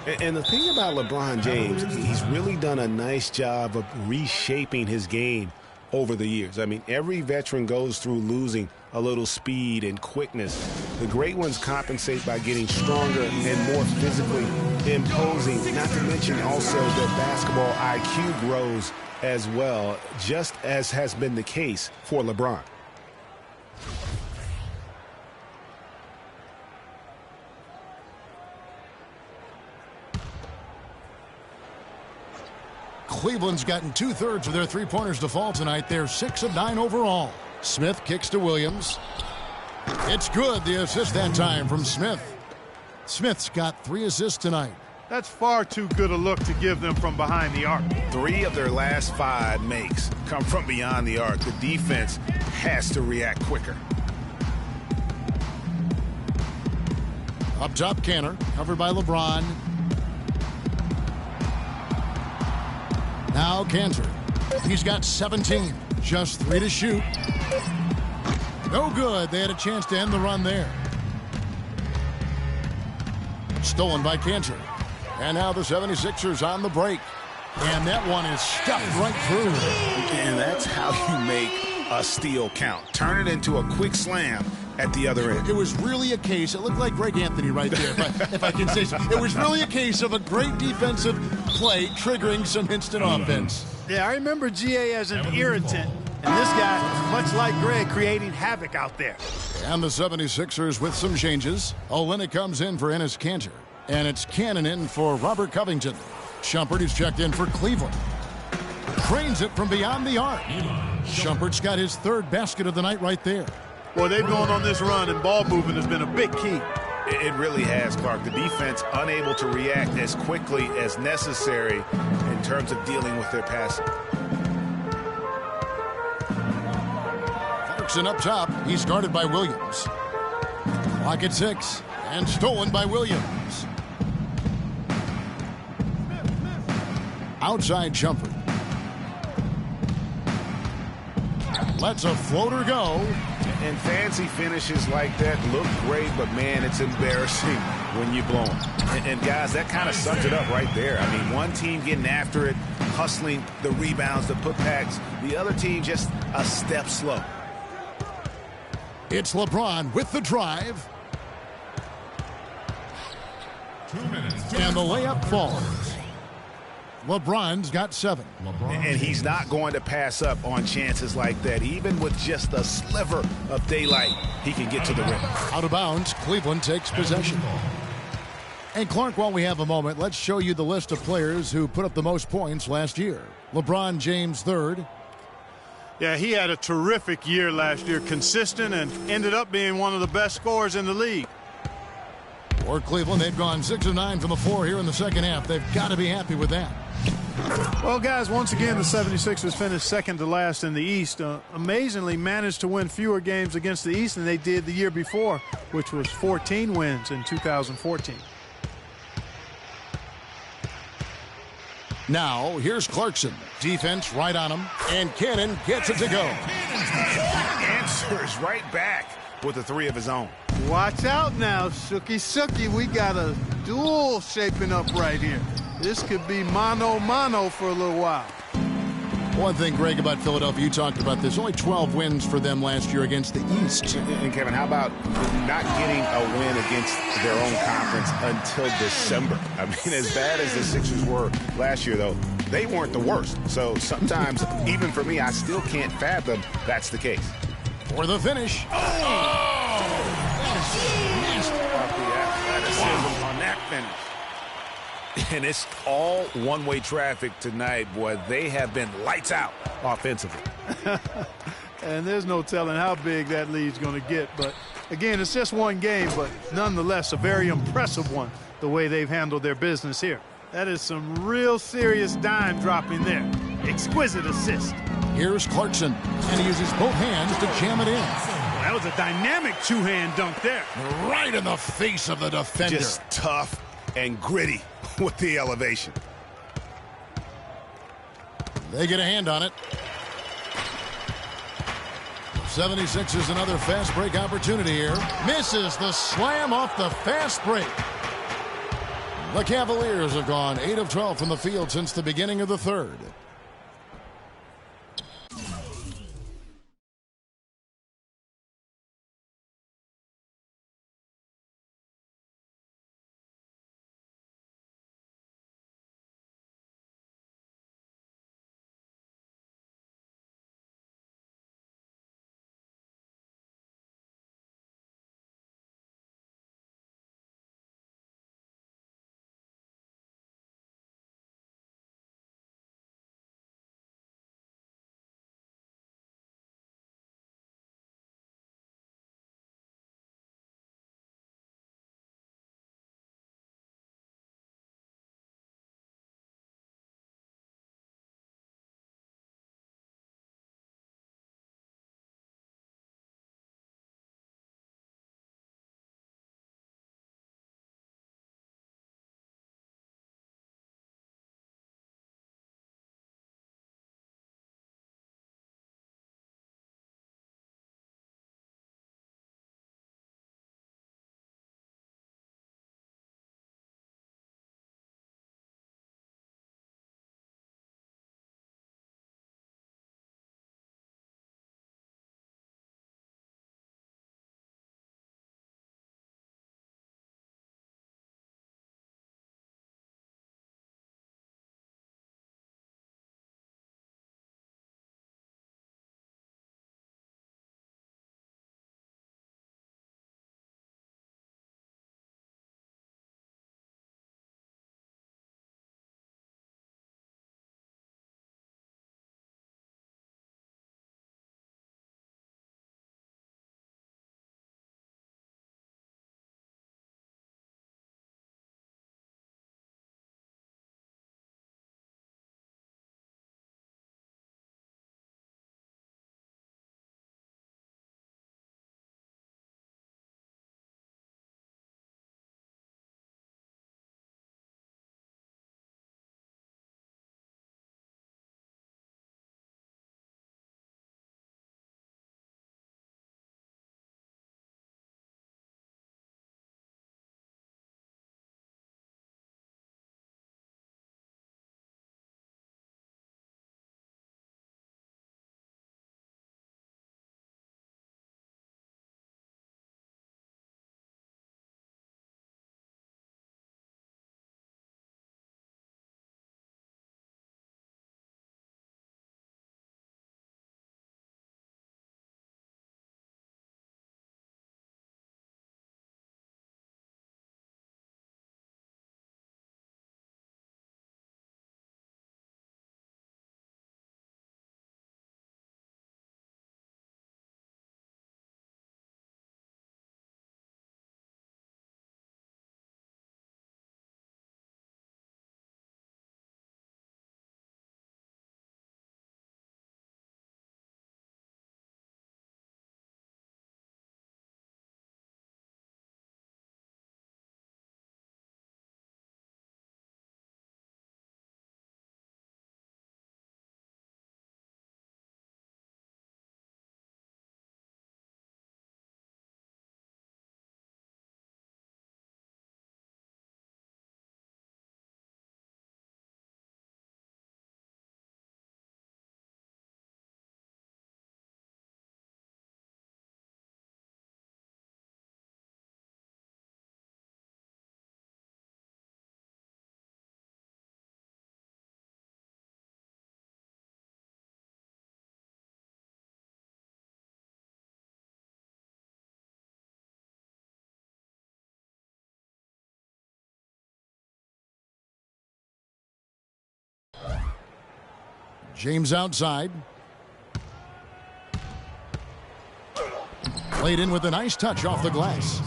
And the thing about LeBron James, he's really done a nice job of reshaping his game over the years. I mean, every veteran goes through losing a little speed and quickness. The great ones compensate by getting stronger and more physically imposing, not to mention also that basketball IQ grows as well, just as has been the case for LeBron.
Cleveland's gotten 2/3 of their three-pointers to fall tonight. They're 6 of 9 overall. Smith kicks to Williams. It's good. The assist that time from Smith. Smith's got 3 assists tonight.
That's far too good a look to give them from behind the arc.
3 of their last 5 makes come from beyond the arc. The defense has to react quicker.
Up top, Cantor, covered by LeBron. Now Cantor. He's got 17. Just 3 to shoot. No good. They had a chance to end the run there. Stolen by Cantor. And now the 76ers on the break. And that one is stuffed right through.
And that's how you make a steal count. Turn it into a quick slam at the other end.
It was really a case, it looked like Greg Anthony right there, if I can say so. It was really a case of a great defensive play triggering some instant offense.
Yeah, I remember GA as an irritant. And this guy, much like Greg, creating havoc out there.
And the 76ers with some changes. Olynyk comes in for Enes Kanter. And it's Cannon in for Robert Covington. Shumpert is checked in for Cleveland. Cranes it from beyond the arc. Shumpert's got his 3rd basket of the night right there.
Boy, they've gone on this run, and ball movement has been a big key.
It really has, Clark. The defense unable to react as quickly as necessary in terms of dealing with their passing.
Clarkson up top. He's guarded by Williams. Clock at 6. And stolen by Williams. Outside Shumpert. Lets a floater go.
And fancy finishes like that look great, but man, it's embarrassing when you blow them. And guys, that kind of sums it up right there. I mean, one team getting after it, hustling the rebounds, the putbacks. The other team just a step slow.
It's LeBron with the drive.
2 minutes.
And the layup falls. LeBron's got 7.
And he's not going to pass up on chances like that. Even with just a sliver of daylight, he can get to the rim.
Out of bounds, Cleveland takes possession. And Clark, while we have a moment, let's show you the list of players who put up the most points last year. LeBron James, 3rd.
Yeah, he had a terrific year last year, consistent, and ended up being one of the best scorers in the league.
For Cleveland, they've gone 6 of 9 from the floor here in the second half. They've got to be happy with that.
Well, guys, once again, the 76ers finished second to last in the East. Amazingly managed to win fewer games against the East than they did the year before, which was 14 wins in 2014.
Now, here's Clarkson. Defense right on him, and Cannon gets it to go.
Answers right back with a 3 of his own.
Watch out now, Shooky. We got a duel shaping up right here. This could be mano-mano for a little while.
One thing, Greg, about Philadelphia, you talked about this. Only 12 wins for them last year against the East.
And, Kevin, how about not getting a win against their own conference until December? I mean, as bad as the Sixers were last year, though, they weren't the worst. So sometimes, even for me, I still can't fathom that's the case.
For the finish.
Athleticism on that finish. And it's all one-way traffic tonight, boy. They have been lights out offensively.
And there's no telling how big that lead's going to get. But, again, it's just one game, but nonetheless a very impressive one, the way they've handled their business here. That is some real serious dime dropping there. Exquisite assist.
Here's Clarkson, and he uses both hands to jam it in.
That was a dynamic two-hand dunk there.
Right in the face of the defender.
Just tough and gritty with the elevation.
They get a hand on it. 76ers another fast break opportunity here. Misses the slam off the fast break. The Cavaliers have gone 8 of 12 from the field since the beginning of the third. James outside. Played in with a nice touch off the glass.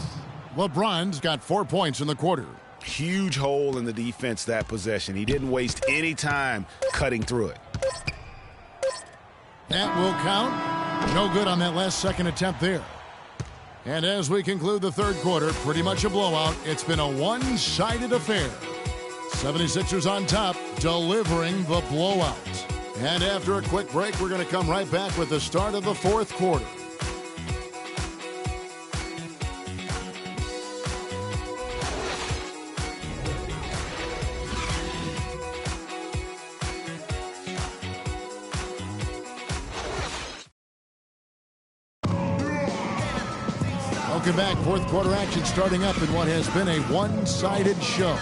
LeBron's got 4 points in the quarter.
Huge hole in the defense that possession. He didn't waste any time cutting through it.
That will count. No good on that last second attempt there. And as we conclude the third quarter, pretty much a blowout. It's been a one-sided affair. 76ers on top, delivering the blowout. And after a quick break, we're going to come right back with the start of the fourth quarter. Welcome back. Fourth quarter action starting up in what has been a one-sided show.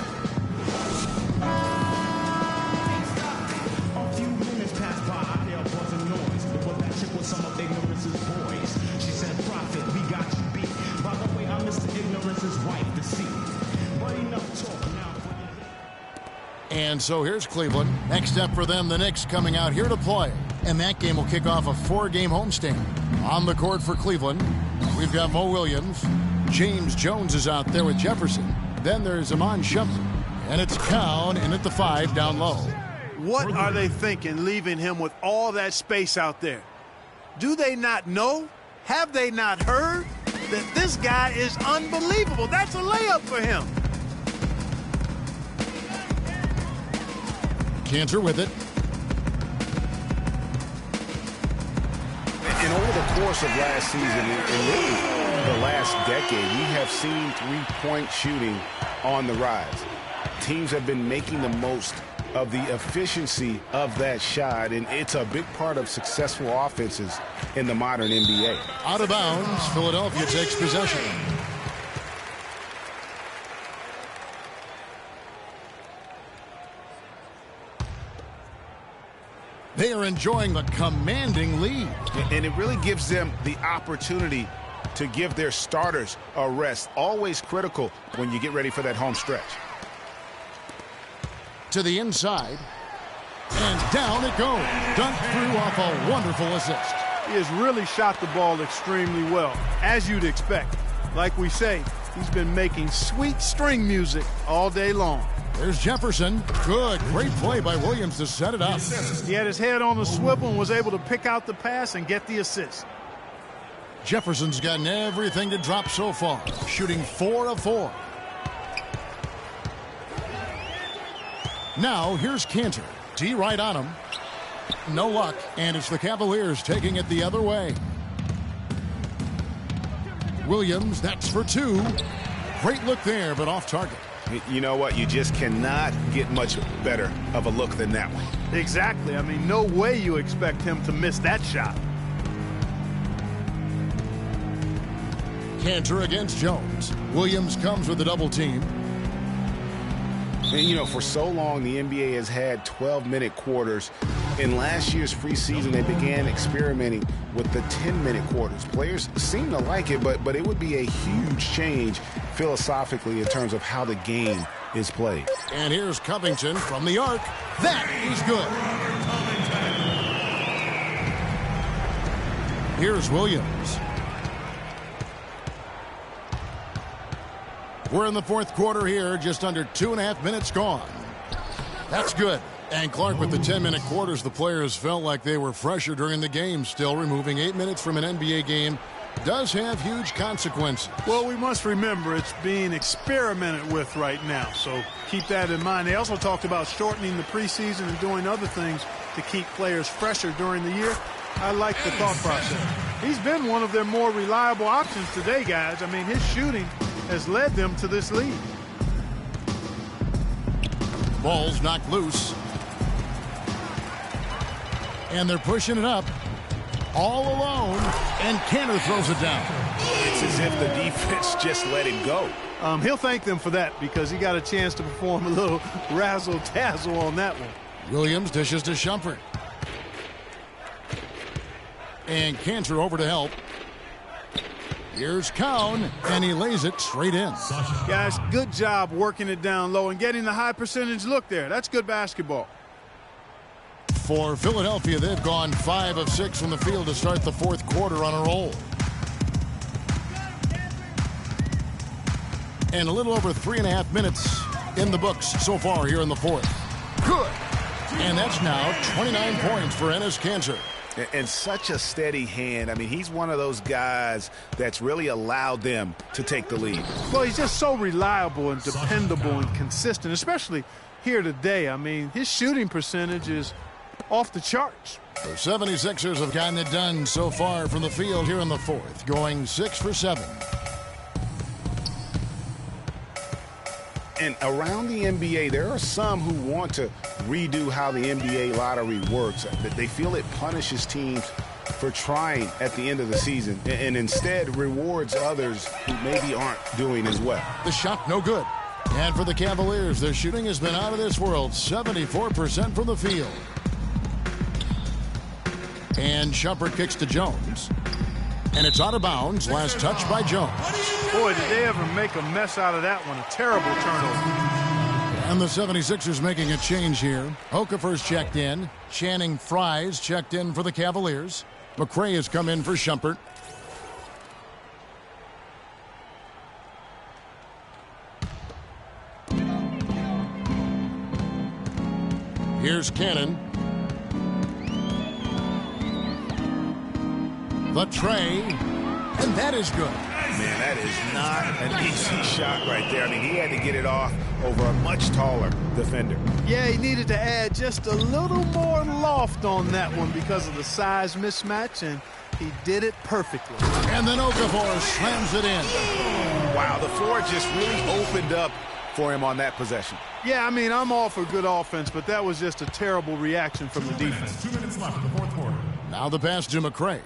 A few minutes passed by, I hear a buzzing noise. But that chick was some of Ignorance's voice. She said, "Prophet, we got you beat. By the way, I'm Mr. Ignorance's wife, the seat. But enough talk now for you."
And so here's Cleveland. Next up for them, the Knicks coming out here to play. And that game will kick off a 4-game homestand. On the court for Cleveland, we've got Mo Williams. James Jones is out there with Jefferson. Then there's Iman Shumpert. And it's Cowan in at the 5 down low.
What are they thinking leaving him with all that space out there? Do they not know? Have they not heard that this guy is unbelievable? That's a layup for him.
Cantor with it.
And over the course of last season, and really the last decade, we have seen three-point shooting on the rise. Teams have been making the most of the efficiency of that shot, and it's a big part of successful offenses in the modern NBA.
Out of bounds, Philadelphia takes possession. They are enjoying the commanding lead.
And it really gives them the opportunity to give their starters a rest. Always critical when you get ready for that home stretch.
To the inside. And down it goes. Dunked through off a wonderful assist.
He has really shot the ball extremely well, as you'd expect. Like we say, he's been making sweet string music all day long.
There's Jefferson. Good. Great play by Williams to set it up.
He had his head on the swivel and was able to pick out the pass and get the assist.
Jefferson's gotten everything to drop so far. Shooting 4 of 4. Now here's Cantor. D right on him. No luck. And it's the Cavaliers taking it the other way. Williams, that's for 2. Great look there, but off target.
You know what? You just cannot get much better of a look than that one.
Exactly. I mean, no way you expect him to miss that shot.
Cantor against Jones. Williams comes with a double team.
And, you know, for so long, the NBA has had 12-minute quarters. In last year's preseason, they began experimenting with the 10-minute quarters. Players seem to like it, but it would be a huge change philosophically in terms of how the game is played.
And here's Covington from the arc. That is good. Here's Williams. We're in the fourth quarter here, just under 2.5 minutes gone. That's good. And Clark with the 10-minute quarters, the players felt like they were fresher during the game. Still, removing 8 minutes from an NBA game does have huge consequences.
Well, we must remember it's being experimented with right now, so keep that in mind. They also talked about shortening the preseason and doing other things to keep players fresher during the year. I like the thought process. He's been one of their more reliable options today, guys. I mean, his shooting has led them to this lead.
Ball's knocked loose. And they're pushing it up all alone, and Cantor throws it down.
It's as if the defense just let it go.
He'll thank them for that because he got a chance to perform a little razzle-dazzle on that one.
Williams dishes to Shumpert. And Cantor over to help. Here's Cowan, and he lays it straight in.
Guys, good job working it down low and getting the high percentage look there. That's good basketball.
For Philadelphia, they've gone 5 of 6 from the field to start the fourth quarter on a roll. And a little over 3.5 minutes in the books so far here in the fourth. Good. And that's now 29 points for Enes Kanter.
And such a steady hand. I mean, he's one of those guys that's really allowed them to take the lead.
Well, he's just so reliable and dependable and consistent, especially here today. I mean, his shooting percentage is off the charts.
The 76ers have gotten it done so far from the field here in the fourth, going 6 for 7.
And around the NBA, there are some who want to redo how the NBA lottery works. They feel it punishes teams for trying at the end of the season and instead rewards others who maybe aren't doing as well.
The shot no good. And for the Cavaliers, their shooting has been out of this world, 74% from the field. And Shumpert kicks to Jones. And it's out of bounds. Last touch by Jones.
Boy, did they ever make a mess out of that one. A terrible turnover.
And the 76ers making a change here. Okafor's checked in. Channing Frye's checked in for the Cavaliers. McRae has come in for Shumpert. Here's Cannon. The tray, and that is good.
Man, that is not an easy shot right there. I mean, he had to get it off over a much taller defender.
Yeah, he needed to add just a little more loft on that one because of the size mismatch, and he did it perfectly.
And then Okafor slams it in.
Wow, the floor just really opened up for him on that possession.
Yeah, I mean, I'm all for good offense, but that was just a terrible reaction from the defense.
2 minutes left in the fourth quarter.
Now the pass to McRae.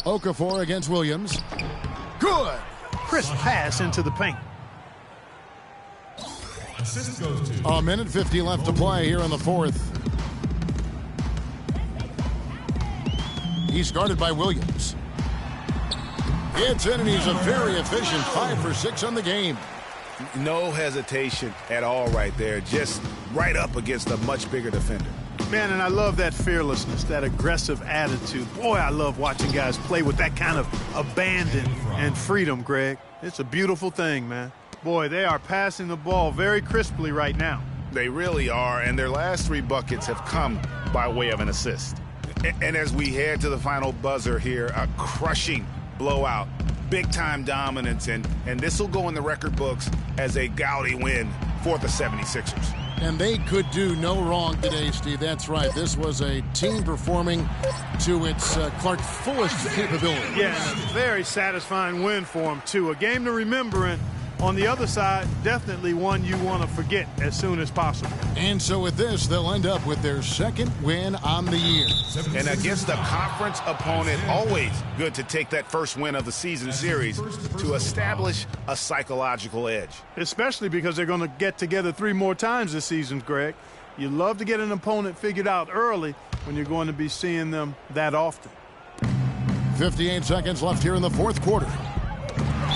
Okafor against Williams. Good.
Crisp pass into the paint.
Assist goes to.
A minute 50 left to play here in the fourth. He's guarded by Williams. It's in, and he's a very efficient 5 for 6 on the game.
No hesitation at all right there. Just right up against a much bigger defender.
Man, and I love that fearlessness, that aggressive attitude. Boy, I love watching guys play with that kind of abandon and freedom, Greg. It's a beautiful thing, man. Boy, they are passing the ball very crisply right now.
They really are, and their last 3 buckets have come by way of an assist. And as we head to the final buzzer here, a crushing blowout, big-time dominance, and this will go in the record books as a gaudy win for the 76ers.
And they could do no wrong today, Steve. That's right. This was a team performing to its Clark fullest capability.
Yes, very satisfying win for them, too. A game to remember, and on the other side, definitely one you want to forget as soon as possible.
And so with this, they'll end up with their second win on the year.
And against a conference opponent, always good to take that first win of the season series to establish a psychological edge.
Especially because they're going to get together 3 more times this season, Greg. You love to get an opponent figured out early when you're going to be seeing them that often.
58 seconds left here in the fourth quarter.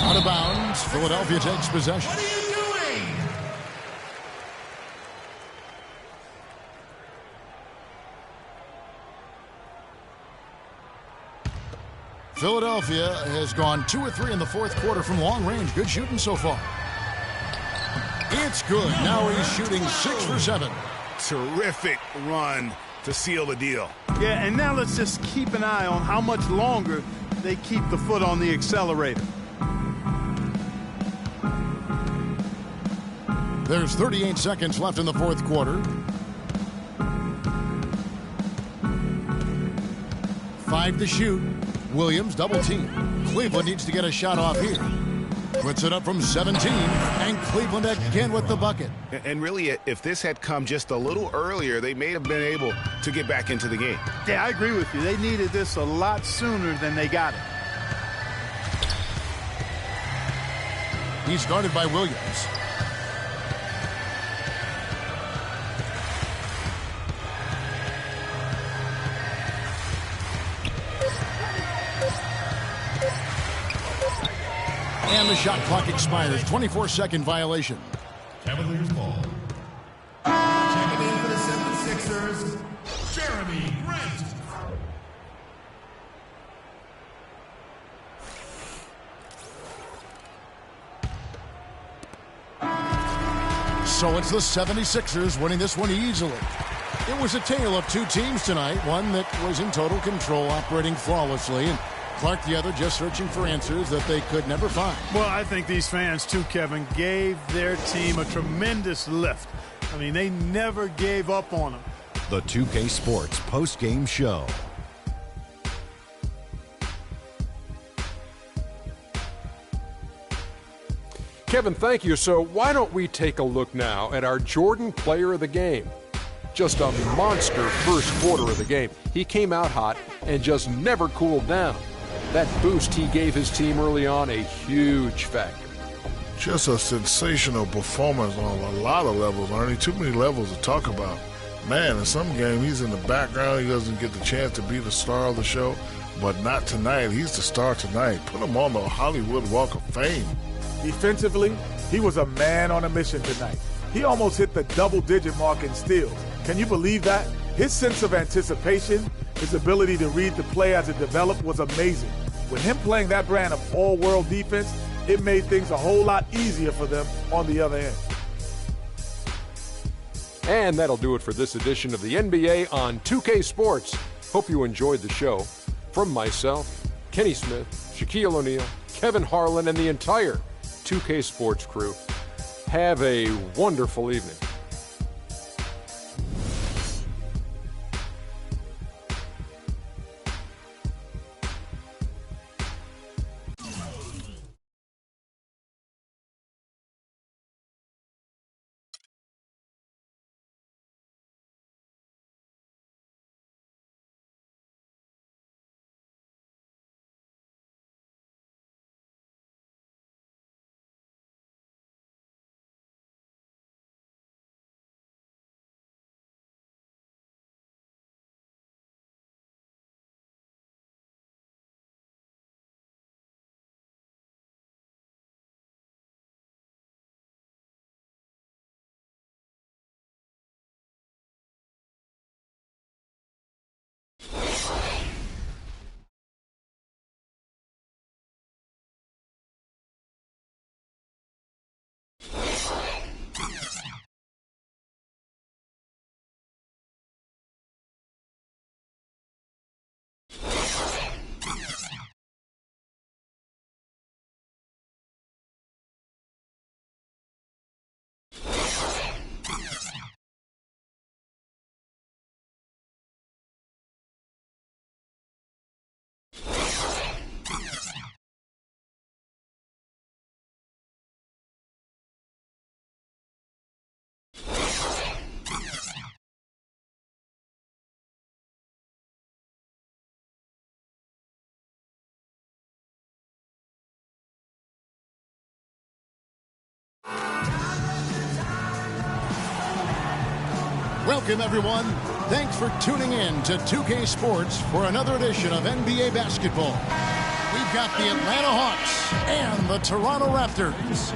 Out of bounds, Philadelphia takes possession.
What are you doing?
Philadelphia has gone 2 of 3 in the fourth quarter from long range. Good shooting so far. It's good. Now he's shooting 6 for 7.
Terrific run to seal the deal.
Yeah, and now let's just keep an eye on how much longer they keep the foot on the accelerator.
There's 38 seconds left in the fourth quarter. 5 to shoot. Williams double team. Cleveland needs to get a shot off here. Puts it up from 17, and Cleveland again with the bucket.
And really, if this had come just a little earlier, they may have been able to get back into the game.
Yeah, I agree with you. They needed this a lot sooner than they got it.
He's guarded by Williams. And the shot clock expires. 24-second violation.
Cavaliers ball.
So it's the 76ers winning this one easily. It was a tale of two teams tonight, one that was in total control, operating flawlessly, and Clark the other just searching for answers that they could never find.
Well, I think these fans, too, Kevin, gave their team a tremendous lift. I mean, they never gave up on them.
The 2K Sports post-game show.
Kevin, thank you. So why don't we take a look now at our Jordan player of the game? Just a monster first quarter of the game. He came out hot and just never cooled down. That boost he gave his team early on, a huge factor.
Just a sensational performance on a lot of levels, Ernie. Too many levels to talk about. Man, in some game, he's in the background. He doesn't get the chance to be the star of the show, but not tonight. He's the star tonight. Put him on the Hollywood Walk of Fame.
Defensively, he was a man on a mission tonight. He almost hit the double-digit mark in steals. Can you believe that? His sense of anticipation, his ability to read the play as it developed was amazing. With him playing that brand of all-world defense, it made things a whole lot easier for them on the other end.
And that'll do it for this edition of the NBA on 2K Sports. Hope you enjoyed the show. From myself, Kenny Smith, Shaquille O'Neal, Kevin Harlan, and the entire 2K Sports crew, have a wonderful evening.
Welcome, everyone. Thanks for tuning in to 2K Sports for another edition of NBA basketball. We've got the Atlanta Hawks and the Toronto Raptors.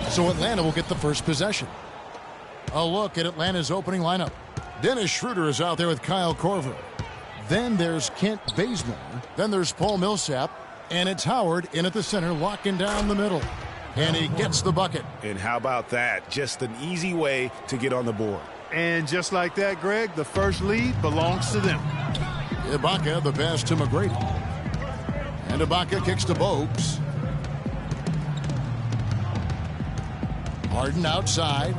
So Atlanta will get the first possession. A look at Atlanta's opening lineup. Dennis Schroeder is out there with Kyle Korver. Then there's Kent Bazemore. Then there's Paul Millsap. And it's Howard in at the center, locking down the middle. And he gets the bucket.
And how about that? Just an easy way to get on the board.
And just like that, Greg, the first lead belongs to them.
Ibaka, the pass to McGrady. And Ibaka kicks to Bogues. Harden outside.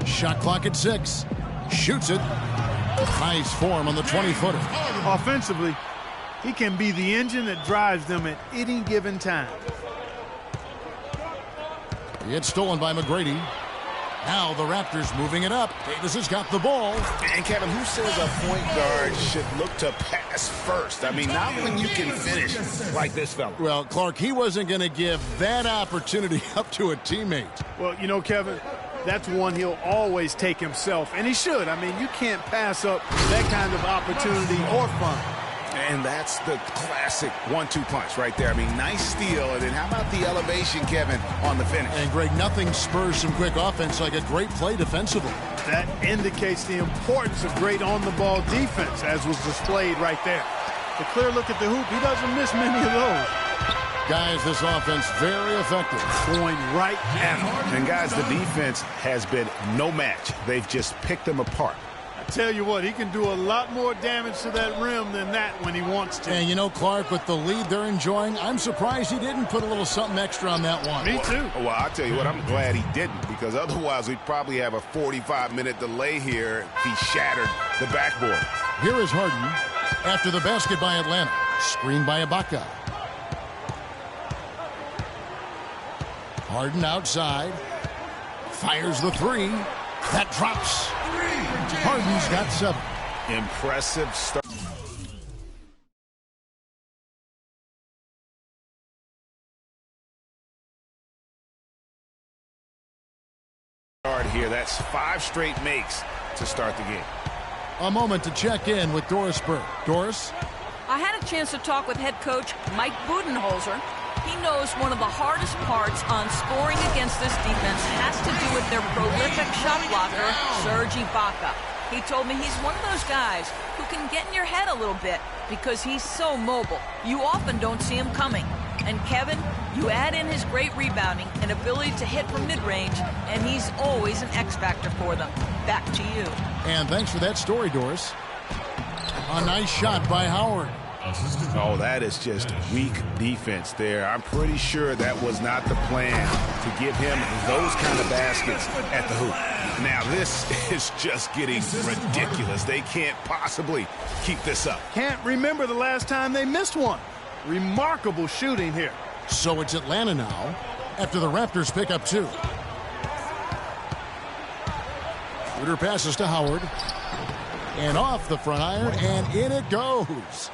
Shot clock at 6. Shoots it. Nice form on the 20-footer.
Offensively, he can be the engine that drives them at any given time.
It's stolen by McGrady. Now the Raptors moving it up. Davis has got the ball.
And Kevin, who says a point guard should look to pass first? I mean, not when you can finish like this fella.
Well, Clark, he wasn't going to give that opportunity up to a teammate.
Well, you know, Kevin, that's one he'll always take himself, and he should. I mean, you can't pass up that kind of opportunity or fun.
And that's the classic 1-2 punch right there. I mean, nice steal. And then how about the elevation, Kevin, on the finish?
And, Greg, nothing spurs some quick offense like a great play defensively.
That indicates the importance of great on-the-ball defense, as was displayed right there. The clear look at the hoop, he doesn't miss many of those.
Guys, this offense very effective.
Going right at him.
And, guys, the defense has been no match. They've just picked them apart.
I tell you what, he can do a lot more damage to that rim than that when he wants to.
And, you know, Clark, with the lead they're enjoying, I'm surprised he didn't put a little something extra on that one.
Me too.
Well, I'll tell you what, I'm glad he didn't, because otherwise we'd probably have a 45-minute delay here if he shattered the backboard.
Here is Harden after the basket by Atlanta. Screen by Ibaka. Harden outside. Fires the three. That drops. Harden's got 7.
Impressive start. Here, that's 5 straight makes to start the game.
A moment to check in with Doris Burke. Doris?
I had a chance to talk with head coach Mike Budenholzer. He knows one of the hardest parts on scoring against this defense has to do with their prolific shot blocker, Serge Ibaka. He told me he's one of those guys who can get in your head a little bit because he's so mobile. You often don't see him coming. And Kevin, you add in his great rebounding and ability to hit from mid-range, and he's always an X-factor for them. Back to you.
And thanks for that story, Doris. A nice shot by Howard.
Oh, that is just weak defense there. I'm pretty sure that was not the plan to give him those kind of baskets at the hoop. Now, this is just getting ridiculous. They can't possibly keep this up.
Can't remember the last time they missed one. Remarkable shooting here.
So it's Atlanta now after the Raptors pick up 2. Shooter passes to Howard. And off the front iron, and in it goes.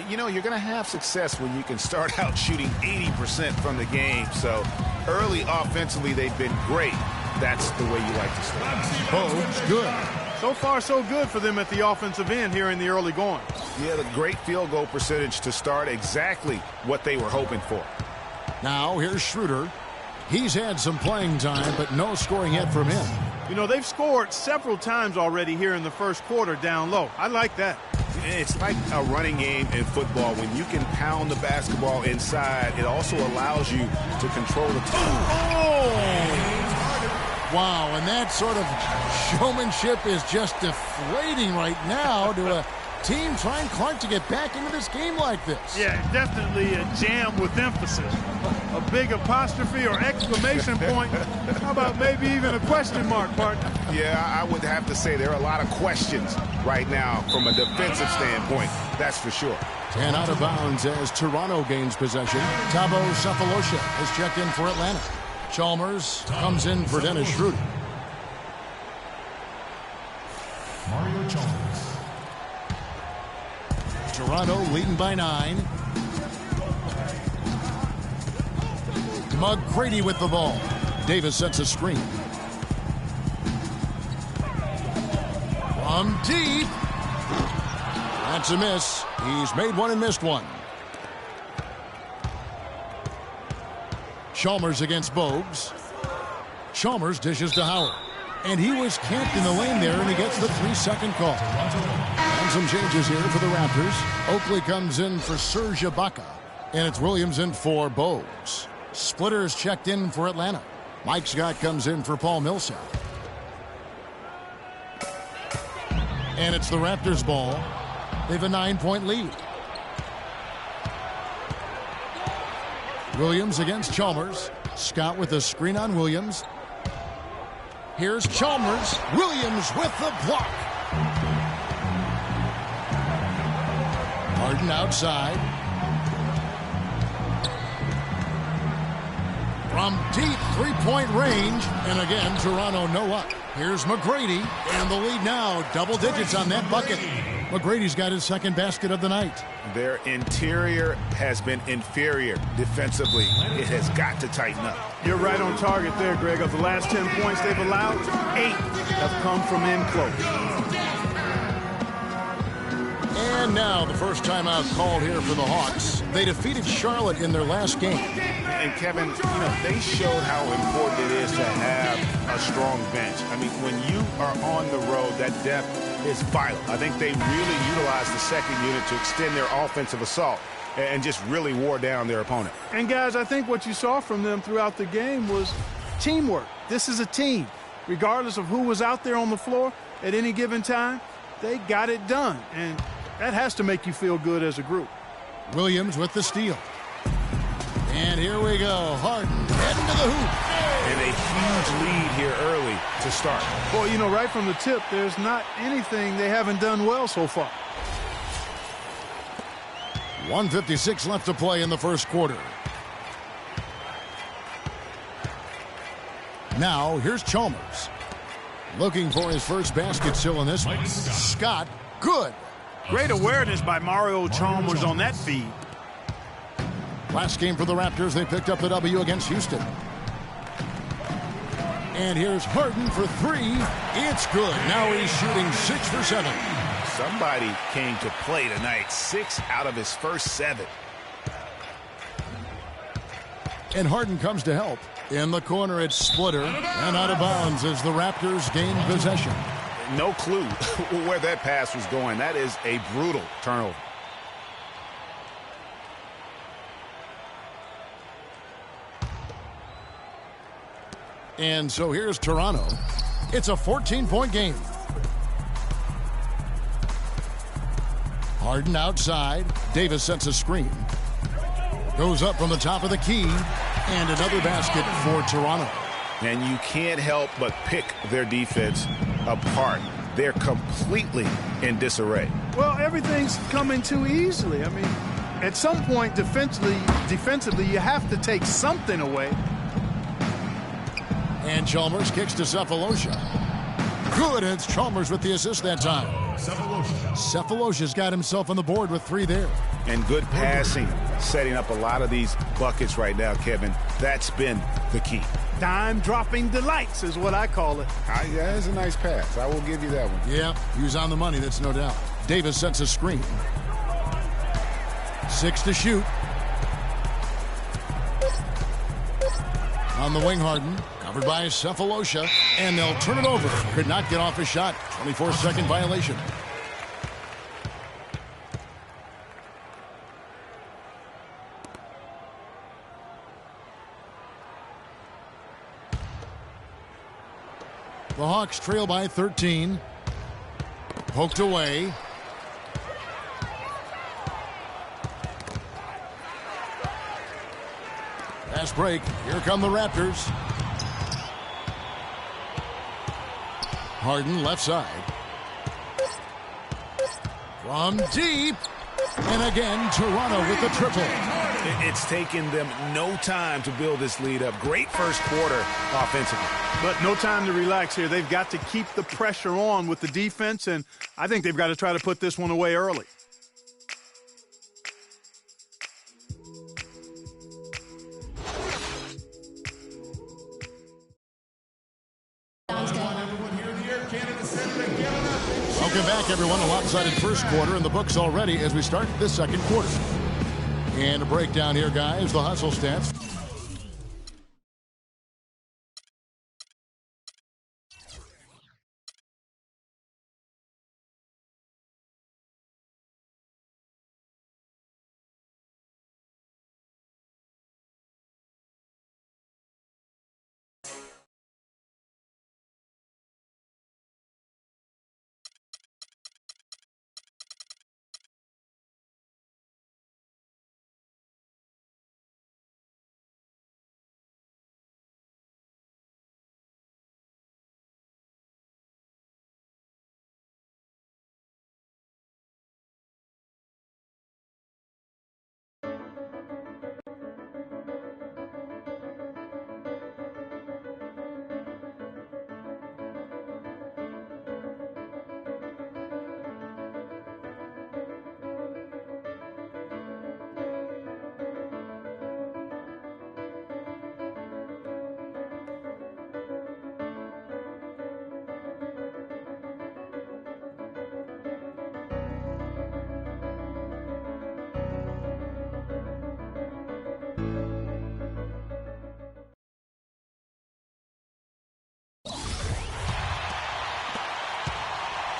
You know, you're going to have success when you can start out shooting 80% from the game. So early offensively, they've been great. That's the way you like to start.
Bogues, good.
So far, so good for them at the offensive end here in the early going.
Yeah, the great field goal percentage to start, exactly what they were hoping for.
Now, here's Schroeder. He's had some playing time, but no scoring yet from him.
You know, they've scored several times already here in the first quarter down low. I like that.
It's like a running game in football. When you can pound the basketball inside, it also allows you to control the tempo.
Oh! Wow, and that sort of showmanship is just deflating right now to a team trying, Clark, to get back into this game like this.
Yeah, definitely a jam with emphasis. A big apostrophe or exclamation point. How about maybe even a question mark, partner?
Yeah, I would have to say there are a lot of questions right now from a defensive standpoint. That's for sure.
10 out of bounds as Toronto gains possession. Thabo Sefolosha has checked in for Atlanta. Chalmers comes in for Dennis Schroeder.
Mario Chalmers.
Toronto leading by 9. McGrady with the ball. Davis sets a screen. From deep. That's a miss. He's made one and missed one. Chalmers against Bogues. Chalmers dishes to Howard. And he was camped in the lane there, and he gets the 3-second call. And some changes here for the Raptors. Oakley comes in for Serge Ibaka. And it's Williams in for Bogues. Splitters checked in for Atlanta. Mike Scott comes in for Paul Millsap. And it's the Raptors' ball. They have a 9-point lead. Williams against Chalmers. Scott with a screen on Williams. Here's Chalmers. Williams with the block. Harden outside. from deep three-point range. And again, Toronto no up. Here's McGrady, and the lead now, double digits on that bucket. McGrady's got his second basket of the night.
Their interior has been inferior defensively. It has got to tighten up.
You're right on target there, Greg. Of the last 10 points they've allowed, 8 have come from in close.
And now the first timeout called here for the Hawks. They defeated Charlotte in their last game.
And Kevin, they showed how important it is to have a strong bench. I mean, when you are on the road, that depth is vital. I think they really utilized the second unit to extend their offensive assault and just really wore down their opponent.
And guys, I think what you saw from them throughout the game was teamwork. This is a team. Regardless of who was out there on the floor at any given time, they got it done. And that has to make you feel good as a group.
Williams with the steal. And here we go. Harden heading to the hoop.
And a huge lead here early to start.
Well, right from the tip, there's not anything they haven't done well so far.
1:56 left to play in the first quarter. Now, here's Chalmers. Looking for his first basket still in this one. Scott, good.
Great awareness by Mario Chalmers on that feed.
Last game for the Raptors, they picked up the W against Houston. And here's Harden for three. It's good. Now he's shooting 6 for 7.
Somebody came to play tonight. 6 out of his first 7.
And Harden comes to help. In the corner, it's Splitter. And out of bounds as the Raptors gain possession.
No clue where that pass was going. That is a brutal turnover.
And so here's Toronto. It's a 14-point game. Harden outside. Davis sets a screen. Goes up from the top of the key. And another basket for Toronto.
And you can't help but pick their defense apart. They're completely in disarray.
Well, everything's coming too easily. I mean, at some point defensively, you have to take something away.
And Chalmers kicks to Cephalosha. Good, it's Chalmers with the assist that time. Cephalosha's got himself on the board with 3 there.
And good passing, setting up a lot of these buckets right now, Kevin. That's been the key.
Dime-dropping delights is what I call it.
Yeah, that's a nice pass. I will give you that one.
Yeah, he was on the money, that's no doubt. Davis sets a screen. 6 to shoot. On the wing, Harden. Covered by Cephalosha. And they'll turn it over. Could not get off his shot. 24-second violation. The Hawks trail by 13. Poked away. Fast break. Here come the Raptors. Harden left side. From deep. And again, Toronto with the triple.
It's taken them no time to build this lead up. Great first quarter offensively.
But no time to relax here. They've got to keep the pressure on with the defense, and I think they've got to try to put this one away early.
Welcome back, everyone. A lopsided first quarter in the books already as we start the second quarter. And a breakdown here, guys. The hustle stats.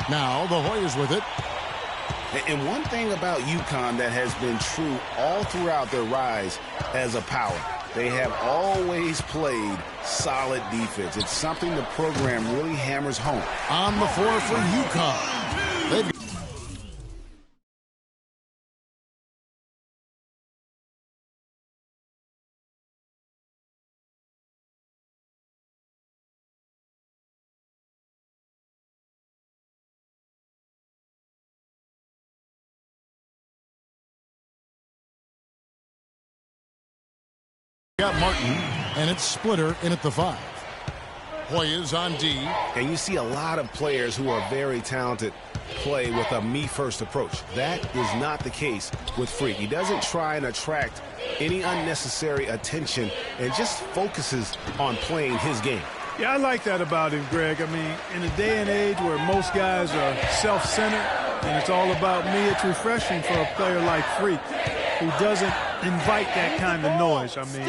Now the Hoyas with it.
And one thing about UConn that has been true all throughout their rise as a power, they have always played solid defense. It's something the program really hammers home.
On the floor for UConn. They've got Martin, and it's Splitter in at the 5. Hoyas on D.
And you see a lot of players who are very talented play with a me-first approach. That is not the case with Freak. He doesn't try and attract any unnecessary attention and just focuses on playing his game.
Yeah, I like that about him, Greg. I mean, in a day and age where most guys are self-centered and it's all about me, it's refreshing for a player like Freak who doesn't invite that kind of noise. I mean,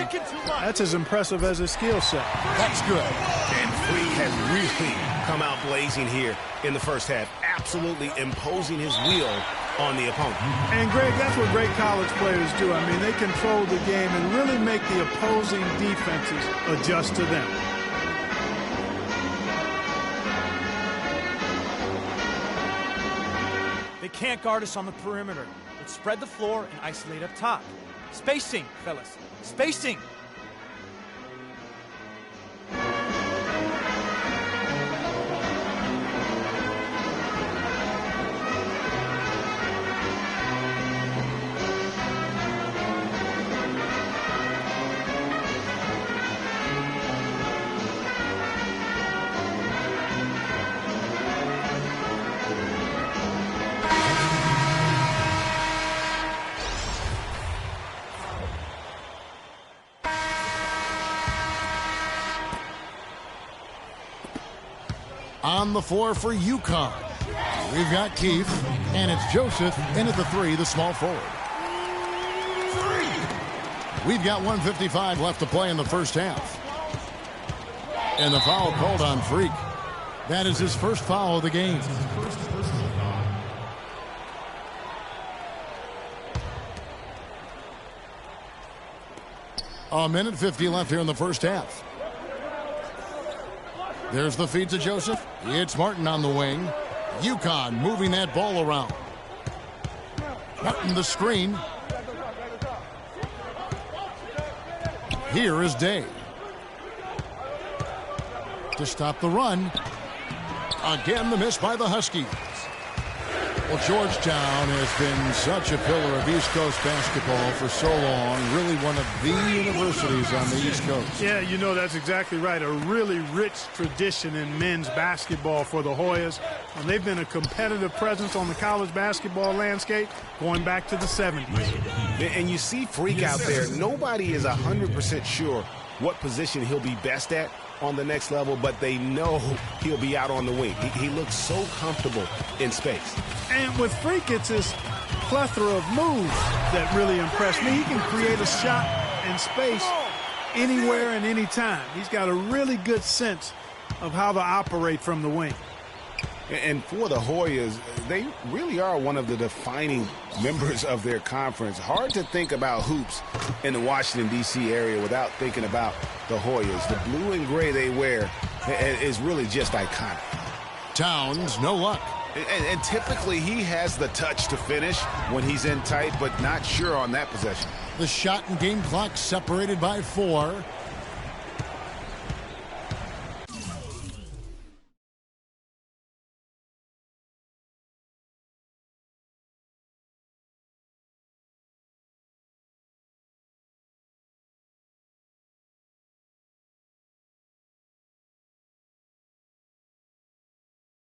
that's as impressive as his skill set.
That's good.
And Freak has really come out blazing here in the first half, absolutely imposing his will on the opponent.
And, Greg, that's what great college players do. I mean, they control the game and really make the opposing defenses adjust to them.
They can't guard us on the perimeter. Let's spread the floor and isolate up top. Spacing, fellas. Spacing.
On the floor for UConn. We've got Keith, and it's Joseph in at the 3, the small forward. We've got 1:55 left to play in the first half. And the foul called on Freak. That is his first foul of the game. A minute 50 left here in the first half. There's the feed to Joseph. It's Martin on the wing. UConn moving that ball around. Martin the screen. Here is Day. To stop the run. Again, the miss by the Huskies. Well, Georgetown has been such a pillar of East Coast basketball for so long. Really one of the universities on the East Coast.
Yeah, you know, that's exactly right. A really rich tradition in men's basketball for the Hoyas. And they've been a competitive presence on the college basketball landscape going back to the 70s.
And you see Freak out there. Nobody is 100% sure what position he'll be best at on the next level, but they know he'll be out on the wing. He looks so comfortable in space.
And with Freak, it's his plethora of moves that really impress me. He can create a shot in space anywhere and anytime. He's got a really good sense of how to operate from the wing.
And for the Hoyas, they really are one of the defining members of their conference. Hard to think about hoops in the Washington, D.C. area without thinking about the Hoyas. The blue and gray they wear is really just iconic.
Towns, no luck.
And typically he has the touch to finish when he's in tight, but not sure on that possession.
The shot and game clock separated by 4.